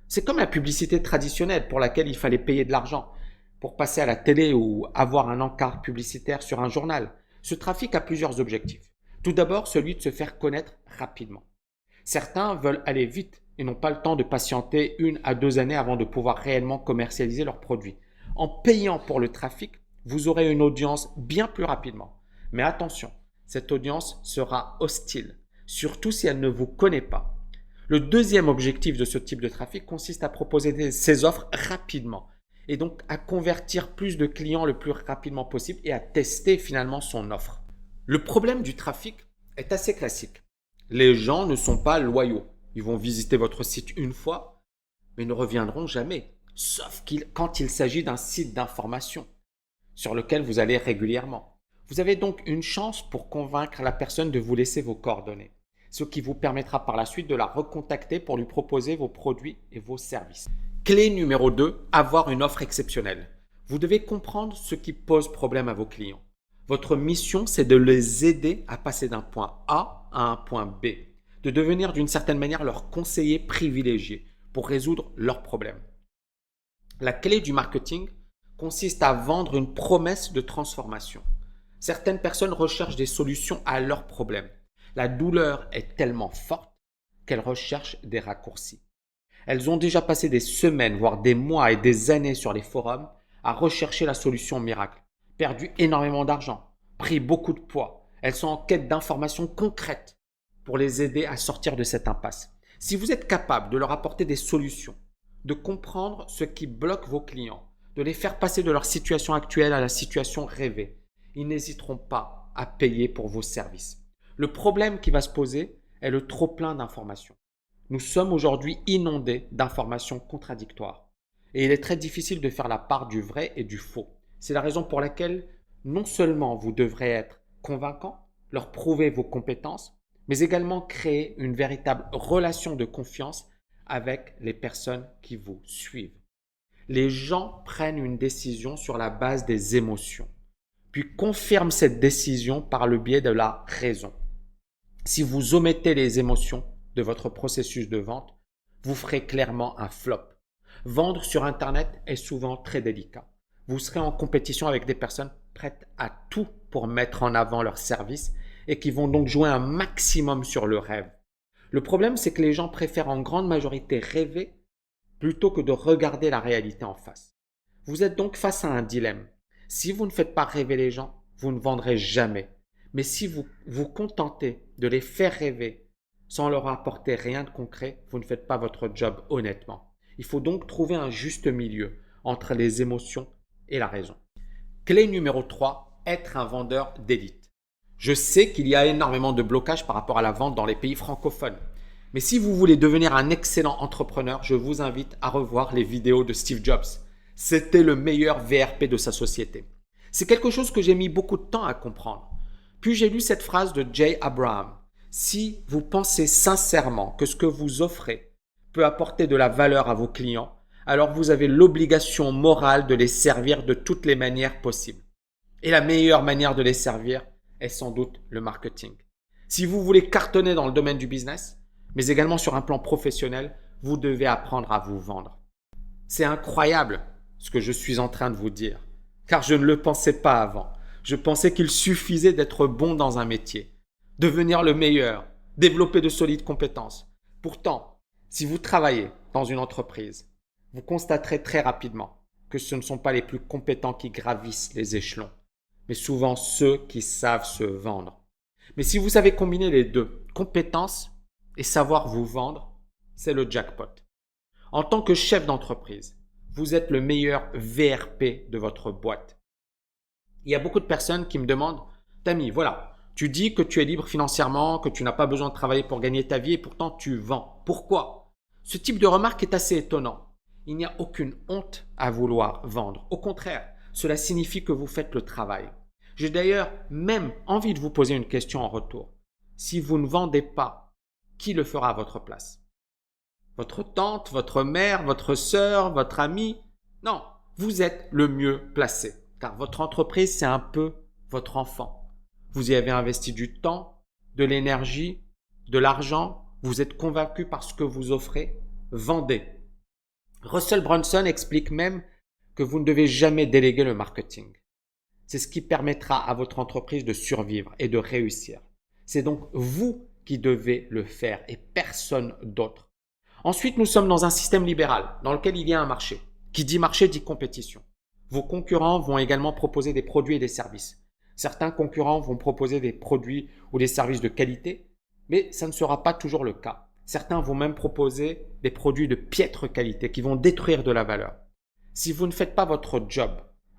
C'est comme la publicité traditionnelle pour laquelle il fallait payer de l'argent pour passer à la télé ou avoir un encart publicitaire sur un journal. Ce trafic a plusieurs objectifs. Tout d'abord, celui de se faire connaître rapidement. Certains veulent aller vite et n'ont pas le temps de patienter 1 à 2 années avant de pouvoir réellement commercialiser leurs produits. En payant pour le trafic, vous aurez une audience bien plus rapidement. Mais attention, cette audience sera hostile, surtout si elle ne vous connaît pas. Le deuxième objectif de ce type de trafic consiste à proposer ses offres rapidement et donc à convertir plus de clients le plus rapidement possible et à tester finalement son offre. Le problème du trafic est assez classique. Les gens ne sont pas loyaux. Ils vont visiter votre site une fois, mais ne reviendront jamais, sauf quand il s'agit d'un site d'information sur lequel vous allez régulièrement. Vous avez donc une chance pour convaincre la personne de vous laisser vos coordonnées, ce qui vous permettra par la suite de la recontacter pour lui proposer vos produits et vos services. Clé numéro 2, avoir une offre exceptionnelle. Vous devez comprendre ce qui pose problème à vos clients. Votre mission, c'est de les aider à passer d'un point A à un point B, de devenir d'une certaine manière leur conseiller privilégié pour résoudre leurs problèmes. La clé du marketing consiste à vendre une promesse de transformation. Certaines personnes recherchent des solutions à leurs problèmes. La douleur est tellement forte qu'elles recherchent des raccourcis. Elles ont déjà passé des semaines, voire des mois et des années sur les forums à rechercher la solution miracle, perdu énormément d'argent, pris beaucoup de poids. Elles sont en quête d'informations concrètes pour les aider à sortir de cette impasse. Si vous êtes capable de leur apporter des solutions, de comprendre ce qui bloque vos clients, de les faire passer de leur situation actuelle à la situation rêvée, ils n'hésiteront pas à payer pour vos services. Le problème qui va se poser est le trop-plein d'informations. Nous sommes aujourd'hui inondés d'informations contradictoires et il est très difficile de faire la part du vrai et du faux. C'est la raison pour laquelle non seulement vous devrez être convaincant, leur prouver vos compétences, mais également créer une véritable relation de confiance avec les personnes qui vous suivent. Les gens prennent une décision sur la base des émotions, puis confirment cette décision par le biais de la raison. Si vous omettez les émotions de votre processus de vente, vous ferez clairement un flop. Vendre sur Internet est souvent très délicat. Vous serez en compétition avec des personnes prêtes à tout pour mettre en avant leurs services et qui vont donc jouer un maximum sur le rêve. Le problème, c'est que les gens préfèrent en grande majorité rêver plutôt que de regarder la réalité en face. Vous êtes donc face à un dilemme. Si vous ne faites pas rêver les gens, vous ne vendrez jamais. Mais si vous vous contentez de les faire rêver sans leur apporter rien de concret, vous ne faites pas votre job honnêtement. Il faut donc trouver un juste milieu entre les émotions et la raison. Clé numéro 3, être un vendeur d'élite. Je sais qu'il y a énormément de blocages par rapport à la vente dans les pays francophones. Mais si vous voulez devenir un excellent entrepreneur, je vous invite à revoir les vidéos de Steve Jobs. C'était le meilleur VRP de sa société. C'est quelque chose que j'ai mis beaucoup de temps à comprendre. Puis j'ai lu cette phrase de Jay Abraham. Si vous pensez sincèrement que ce que vous offrez peut apporter de la valeur à vos clients, alors vous avez l'obligation morale de les servir de toutes les manières possibles. Et la meilleure manière de les servir est sans doute le marketing. Si vous voulez cartonner dans le domaine du business, mais également sur un plan professionnel, vous devez apprendre à vous vendre. C'est incroyable ce que je suis en train de vous dire, car je ne le pensais pas avant. Je pensais qu'il suffisait d'être bon dans un métier, devenir le meilleur, développer de solides compétences. Pourtant, si vous travaillez dans une entreprise, vous constaterez très rapidement que ce ne sont pas les plus compétents qui gravissent les échelons, mais souvent ceux qui savent se vendre. Mais si vous savez combiner les deux, compétences et savoir vous vendre, c'est le jackpot. En tant que chef d'entreprise, vous êtes le meilleur VRP de votre boîte. Il y a beaucoup de personnes qui me demandent « Tammy, voilà, tu dis que tu es libre financièrement, que tu n'as pas besoin de travailler pour gagner ta vie et pourtant tu vends. Pourquoi ?» Ce type de remarque est assez étonnant. Il n'y a aucune honte à vouloir vendre. Au contraire, cela signifie que vous faites le travail. J'ai d'ailleurs même envie de vous poser une question en retour. Si vous ne vendez pas, qui le fera à votre place? Votre tante, votre mère, votre sœur, votre ami? Non, vous êtes le mieux placé, car votre entreprise, c'est un peu votre enfant. Vous y avez investi du temps, de l'énergie, de l'argent, vous êtes convaincu par ce que vous offrez, vendez. Russell Brunson explique même que vous ne devez jamais déléguer le marketing. C'est ce qui permettra à votre entreprise de survivre et de réussir. C'est donc vous qui devez le faire et personne d'autre. Ensuite, nous sommes dans un système libéral dans lequel il y a un marché. Qui dit marché dit compétition. Vos concurrents vont également proposer des produits et des services. Certains concurrents vont proposer des produits ou des services de qualité, mais ça ne sera pas toujours le cas. Certains vont même proposer des produits de piètre qualité qui vont détruire de la valeur. Si vous ne faites pas votre job,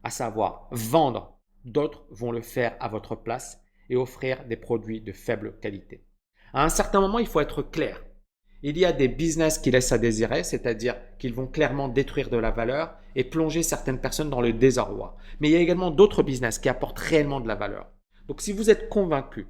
à savoir vendre, d'autres vont le faire à votre place et offrir des produits de faible qualité. À un certain moment, il faut être clair. Il y a des business qui laissent à désirer, c'est-à-dire qu'ils vont clairement détruire de la valeur et plonger certaines personnes dans le désarroi. Mais il y a également d'autres business qui apportent réellement de la valeur. Donc si vous êtes convaincu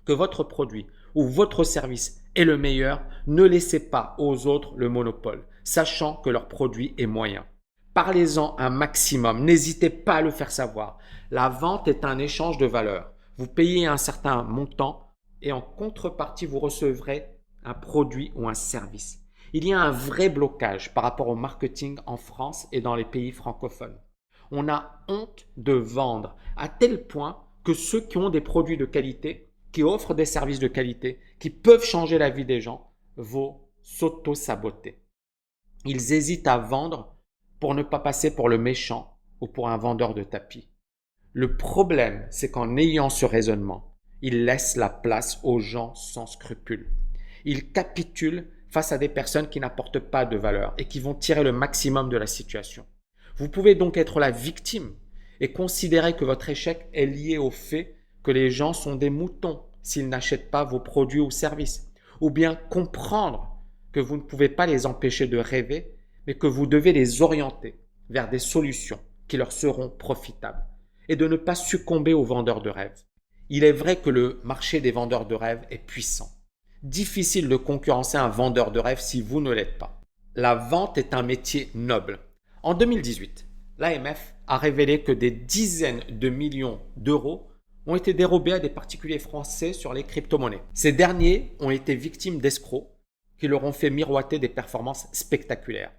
que votre produit ou votre service est le meilleur, ne laissez pas aux autres le monopole, sachant que leur produit est moyen. Parlez-en un maximum, n'hésitez pas à le faire savoir. La vente est un échange de valeur. Vous payez un certain montant et en contrepartie, vous recevrez un produit ou un service. Il y a un vrai blocage par rapport au marketing en France et dans les pays francophones. On a honte de vendre à tel point que ceux qui ont des produits de qualité, qui offrent des services de qualité, qui peuvent changer la vie des gens, vont s'auto-saboter. Ils hésitent à vendre pour ne pas passer pour le méchant ou pour un vendeur de tapis. Le problème, c'est qu'en ayant ce raisonnement, ils laissent la place aux gens sans scrupules. Ils capitulent face à des personnes qui n'apportent pas de valeur et qui vont tirer le maximum de la situation. Vous pouvez donc être la victime et considérer que votre échec est lié au fait que les gens sont des moutons s'ils n'achètent pas vos produits ou services, ou bien comprendre que vous ne pouvez pas les empêcher de rêver, mais que vous devez les orienter vers des solutions qui leur seront profitables et de ne pas succomber aux vendeurs de rêves. Il est vrai que le marché des vendeurs de rêves est puissant. Difficile de concurrencer un vendeur de rêve si vous ne l'êtes pas. La vente est un métier noble. En 2018, l'AMF a révélé que des dizaines de millions d'euros ont été dérobés à des particuliers français sur les crypto-monnaies. Ces derniers ont été victimes d'escrocs qui leur ont fait miroiter des performances spectaculaires.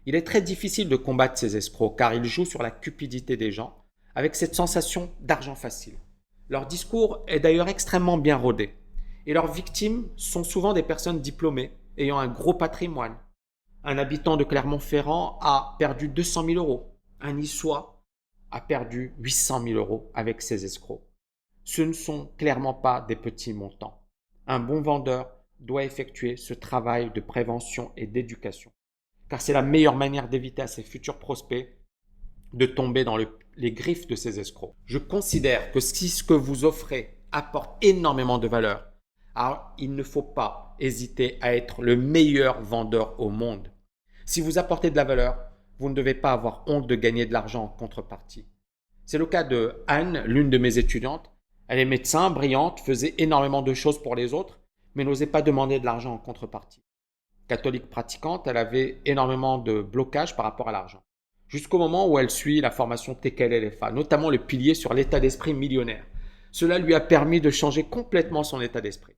Il est très difficile de combattre ces escrocs car ils jouent sur la cupidité des gens avec cette sensation d'argent facile. Leur discours est d'ailleurs extrêmement bien rodé. Et leurs victimes sont souvent des personnes diplômées, ayant un gros patrimoine. Un habitant de Clermont-Ferrand a perdu 200 000 euros. Un Niçois a perdu 800 000 euros avec ces escrocs. Ce ne sont clairement pas des petits montants. Un bon vendeur doit effectuer ce travail de prévention et d'éducation, car c'est la meilleure manière d'éviter à ses futurs prospects de tomber dans les griffes de ces escrocs. Je considère que si ce que vous offrez apporte énormément de valeur, alors il ne faut pas hésiter à être le meilleur vendeur au monde. Si vous apportez de la valeur, vous ne devez pas avoir honte de gagner de l'argent en contrepartie. C'est le cas de Anne, l'une de mes étudiantes. Elle est médecin, brillante, faisait énormément de choses pour les autres, mais n'osait pas demander de l'argent en contrepartie. Catholique pratiquante, elle avait énormément de blocages par rapport à l'argent. Jusqu'au moment où elle suit la formation TKLFA, notamment le pilier sur l'état d'esprit millionnaire. Cela lui a permis de changer complètement son état d'esprit.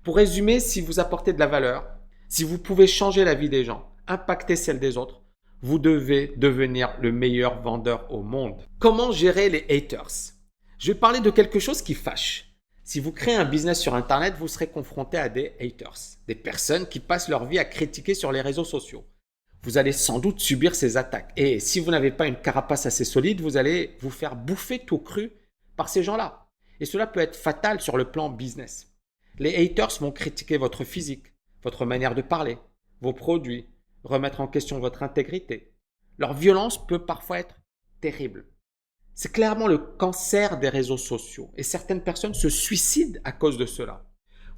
Pour résumer, si vous apportez de la valeur, si vous pouvez changer la vie des gens, impacter celle des autres, vous devez devenir le meilleur vendeur au monde. Comment gérer les haters? Je vais parler de quelque chose qui fâche. Si vous créez un business sur Internet, vous serez confronté à des haters, des personnes qui passent leur vie à critiquer sur les réseaux sociaux. Vous allez sans doute subir ces attaques. Et si vous n'avez pas une carapace assez solide, vous allez vous faire bouffer tout cru par ces gens-là. Et cela peut être fatal sur le plan business. Les haters vont critiquer votre physique, votre manière de parler, vos produits, remettre en question votre intégrité. Leur violence peut parfois être terrible. C'est clairement le cancer des réseaux sociaux et certaines personnes se suicident à cause de cela.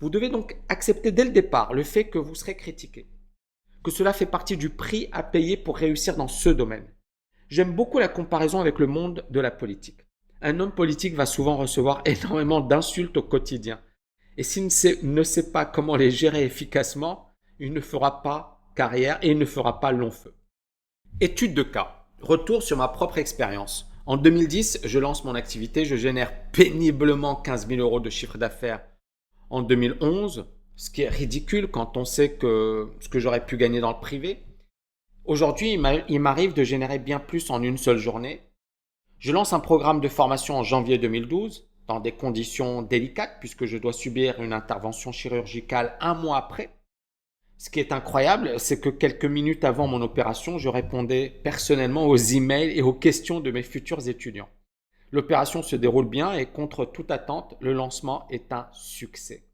Vous devez donc accepter dès le départ le fait que vous serez critiqué, que cela fait partie du prix à payer pour réussir dans ce domaine. J'aime beaucoup la comparaison avec le monde de la politique. Un homme politique va souvent recevoir énormément d'insultes au quotidien. Et s'il ne sait pas comment les gérer efficacement, il ne fera pas carrière et il ne fera pas long feu. Étude de cas. Retour sur ma propre expérience. En 2010, je lance mon activité, je génère péniblement 15 000 euros de chiffre d'affaires en 2011, ce qui est ridicule quand on sait ce que j'aurais pu gagner dans le privé. Aujourd'hui, il m'arrive de générer bien plus en une seule journée. Je lance un programme de formation en janvier 2012 dans des conditions délicates puisque je dois subir une intervention chirurgicale un mois après. Ce qui est incroyable, c'est que quelques minutes avant mon opération, je répondais personnellement aux emails et aux questions de mes futurs étudiants. L'opération se déroule bien et contre toute attente, le lancement est un succès.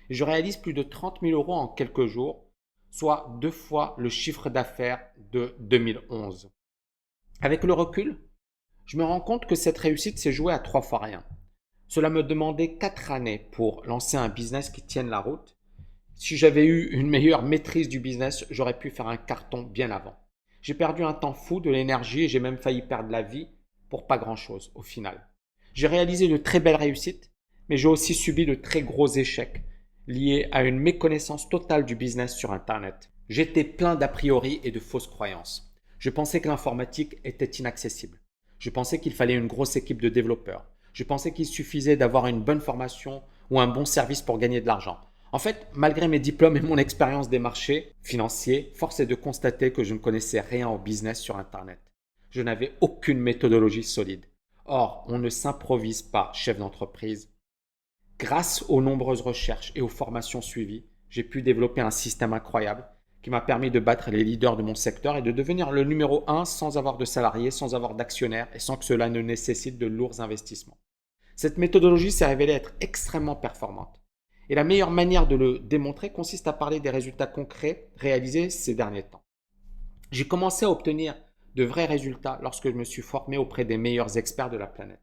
Je réalise plus de 30 000 euros en quelques jours, soit 2 fois le chiffre d'affaires de 2011. Avec le recul, je me rends compte que cette réussite s'est jouée à 3 fois rien. Cela me demandait 4 années pour lancer un business qui tienne la route. Si j'avais eu une meilleure maîtrise du business, j'aurais pu faire un carton bien avant. J'ai perdu un temps fou, de l'énergie et j'ai même failli perdre la vie pour pas grand-chose au final. J'ai réalisé de très belles réussites, mais j'ai aussi subi de très gros échecs liés à une méconnaissance totale du business sur Internet. J'étais plein d'a priori et de fausses croyances. Je pensais que l'informatique était inaccessible. Je pensais qu'il fallait une grosse équipe de développeurs. Je pensais qu'il suffisait d'avoir une bonne formation ou un bon service pour gagner de l'argent. En fait, malgré mes diplômes et mon expérience des marchés financiers, force est de constater que je ne connaissais rien au business sur Internet. Je n'avais aucune méthodologie solide. Or, on ne s'improvise pas chef d'entreprise. Grâce aux nombreuses recherches et aux formations suivies, j'ai pu développer un système incroyable qui m'a permis de battre les leaders de mon secteur et de devenir le numéro 1 sans avoir de salariés, sans avoir d'actionnaires et sans que cela ne nécessite de lourds investissements. Cette méthodologie s'est révélée être extrêmement performante. Et la meilleure manière de le démontrer consiste à parler des résultats concrets réalisés ces derniers temps. J'ai commencé à obtenir de vrais résultats lorsque je me suis formé auprès des meilleurs experts de la planète.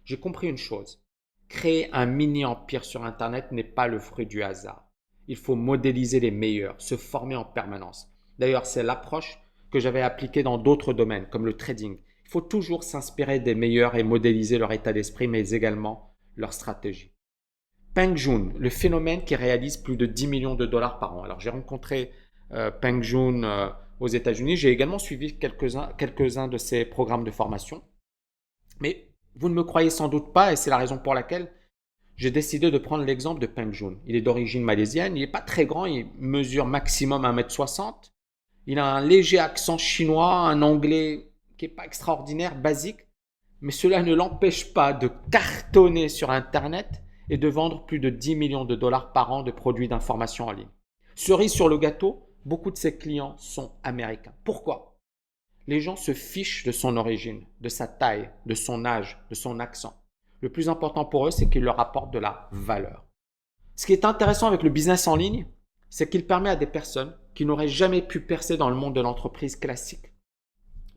J'ai compris une chose. Créer un mini-empire sur Internet n'est pas le fruit du hasard. Il faut modéliser les meilleurs, se former en permanence. D'ailleurs, c'est l'approche que j'avais appliquée dans d'autres domaines, comme le trading. Il faut toujours s'inspirer des meilleurs et modéliser leur état d'esprit, mais également leur stratégie. Peng Joon, le phénomène qui réalise plus de 10 millions de dollars par an. Alors, j'ai rencontré Peng Joon aux États-Unis. J'ai également suivi quelques-uns de ses programmes de formation. Mais vous ne me croyez sans doute pas et c'est la raison pour laquelle j'ai décidé de prendre l'exemple de Peng Joon. Il est d'origine malaisienne, il n'est pas très grand, il mesure maximum 1,60 m. Il a un léger accent chinois, un anglais qui n'est pas extraordinaire, basique. Mais cela ne l'empêche pas de cartonner sur Internet et de vendre plus de 10 millions de dollars par an de produits d'information en ligne. Cerise sur le gâteau, beaucoup de ses clients sont américains. Pourquoi ? Les gens se fichent de son origine, de sa taille, de son âge, de son accent. Le plus important pour eux, c'est qu'il leur apporte de la valeur. Ce qui est intéressant avec le business en ligne, c'est qu'il permet à des personnes qui n'auraient jamais pu percer dans le monde de l'entreprise classique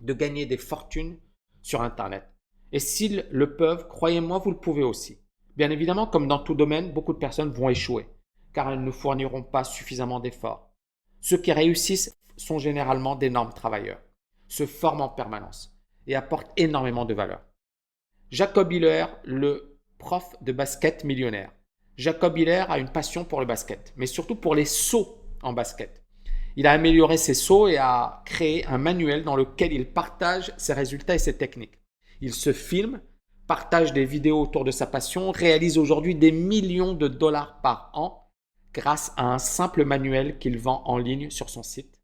de gagner des fortunes sur Internet. Et s'ils le peuvent, croyez-moi, vous le pouvez aussi. Bien évidemment, comme dans tout domaine, beaucoup de personnes vont échouer, car elles ne fourniront pas suffisamment d'efforts. Ceux qui réussissent sont généralement d'énormes travailleurs, se forment en permanence et apportent énormément de valeur. Jacob Hiller, le prof de basket millionnaire. Jacob Hiller a une passion pour le basket, mais surtout pour les sauts en basket. Il a amélioré ses sauts et a créé un manuel dans lequel il partage ses résultats et ses techniques. Il se filme, partage des vidéos autour de sa passion, réalise aujourd'hui des millions de dollars par an grâce à un simple manuel qu'il vend en ligne sur son site.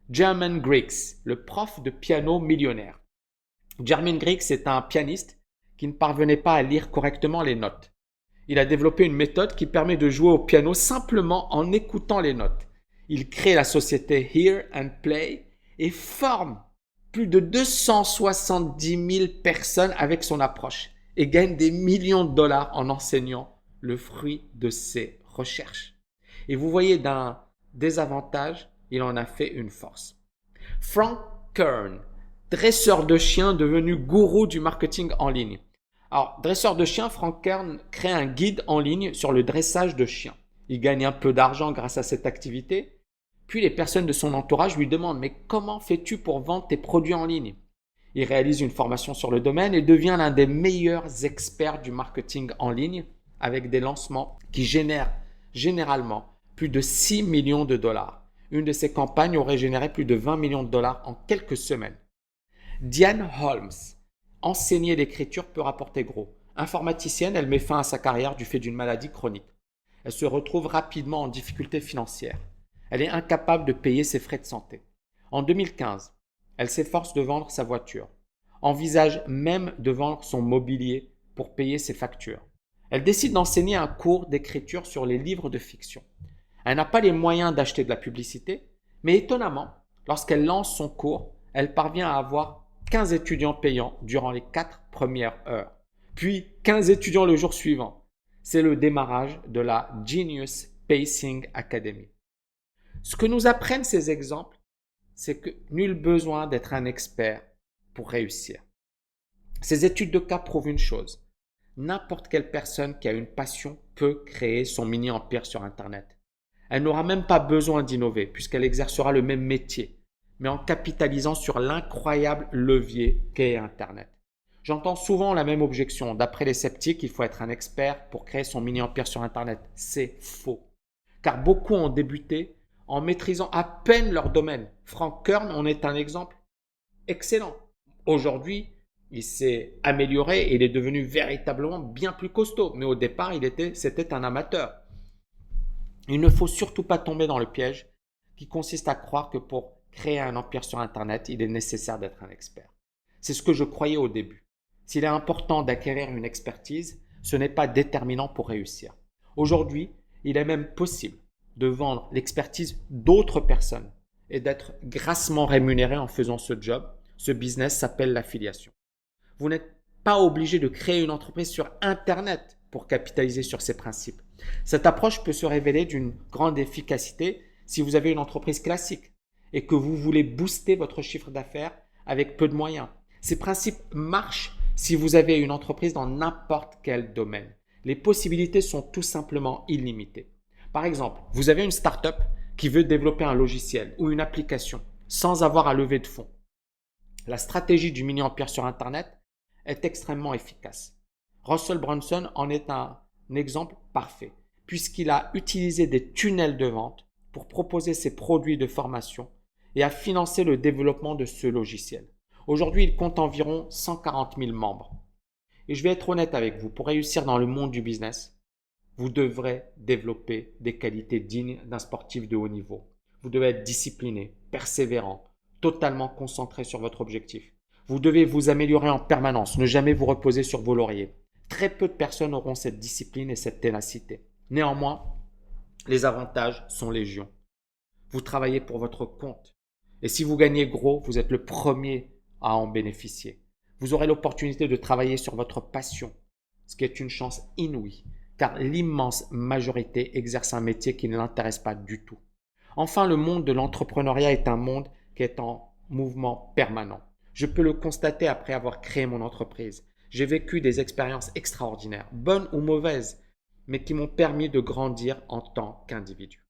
Jermaine Griggs, le prof de piano millionnaire. Jermaine Griggs est un pianiste qui ne parvenait pas à lire correctement les notes. Il a développé une méthode qui permet de jouer au piano simplement en écoutant les notes. Il crée la société Hear and Play et forme plus de 270 000 personnes avec son approche et gagne des millions de dollars en enseignant le fruit de ses recherches. Et vous voyez, d'un désavantage, il en a fait une force. Frank Kern, dresseur de chiens devenu gourou du marketing en ligne. Alors, dresseur de chiens, Frank Kern crée un guide en ligne sur le dressage de chiens. Il gagne un peu d'argent grâce à cette activité. Puis les personnes de son entourage lui demandent « Mais comment fais-tu pour vendre tes produits en ligne ?» Il réalise une formation sur le domaine et devient l'un des meilleurs experts du marketing en ligne avec des lancements qui génèrent généralement plus de 6 millions de dollars. Une de ses campagnes aurait généré plus de 20 millions de dollars en quelques semaines. Diane Holmes, enseigner l'écriture peut rapporter gros. Informaticienne, elle met fin à sa carrière du fait d'une maladie chronique. Elle se retrouve rapidement en difficulté financière. Elle est incapable de payer ses frais de santé. En 2015, elle s'efforce de vendre sa voiture, envisage même de vendre son mobilier pour payer ses factures. Elle décide d'enseigner un cours d'écriture sur les livres de fiction. Elle n'a pas les moyens d'acheter de la publicité, mais étonnamment, lorsqu'elle lance son cours, elle parvient à avoir 15 étudiants payants durant les 4 premières heures, puis 15 étudiants le jour suivant. C'est le démarrage de la Genius Pacing Academy. Ce que nous apprennent ces exemples, c'est que nul besoin d'être un expert pour réussir. Ces études de cas prouvent une chose. N'importe quelle personne qui a une passion peut créer son mini-empire sur Internet. Elle n'aura même pas besoin d'innover puisqu'elle exercera le même métier, mais en capitalisant sur l'incroyable levier qu'est Internet. J'entends souvent la même objection. D'après les sceptiques, il faut être un expert pour créer son mini-empire sur Internet. C'est faux. Car beaucoup ont débuté en maîtrisant à peine leur domaine. Frank Kern en est un exemple excellent. Aujourd'hui, il s'est amélioré et il est devenu véritablement bien plus costaud. Mais au départ, c'était un amateur. Il ne faut surtout pas tomber dans le piège qui consiste à croire que pour créer un empire sur Internet, il est nécessaire d'être un expert. C'est ce que je croyais au début. S'il est important d'acquérir une expertise, ce n'est pas déterminant pour réussir. Aujourd'hui, il est même possible de vendre l'expertise d'autres personnes et d'être grassement rémunéré en faisant ce job. Ce business s'appelle l'affiliation. Vous n'êtes pas obligé de créer une entreprise sur Internet pour capitaliser sur ces principes. Cette approche peut se révéler d'une grande efficacité si vous avez une entreprise classique et que vous voulez booster votre chiffre d'affaires avec peu de moyens. Ces principes marchent si vous avez une entreprise dans n'importe quel domaine. Les possibilités sont tout simplement illimitées. Par exemple, vous avez une start-up qui veut développer un logiciel ou une application sans avoir à lever de fonds. La stratégie du mini-empire sur Internet est extrêmement efficace. Russell Brunson en est un exemple parfait, puisqu'il a utilisé des tunnels de vente pour proposer ses produits de formation et a financé le développement de ce logiciel. Aujourd'hui, il compte environ 140 000 membres. Et je vais être honnête avec vous, pour réussir dans le monde du business, vous devrez développer des qualités dignes d'un sportif de haut niveau. Vous devez être discipliné, persévérant, totalement concentré sur votre objectif. Vous devez vous améliorer en permanence, ne jamais vous reposer sur vos lauriers. Très peu de personnes auront cette discipline et cette ténacité. Néanmoins, les avantages sont légion. Vous travaillez pour votre compte. Et si vous gagnez gros, vous êtes le premier à en bénéficier. Vous aurez l'opportunité de travailler sur votre passion, ce qui est une chance inouïe, car l'immense majorité exerce un métier qui ne l'intéresse pas du tout. Enfin, le monde de l'entrepreneuriat est un monde qui est en mouvement permanent. Je peux le constater après avoir créé mon entreprise. J'ai vécu des expériences extraordinaires, bonnes ou mauvaises, mais qui m'ont permis de grandir en tant qu'individu.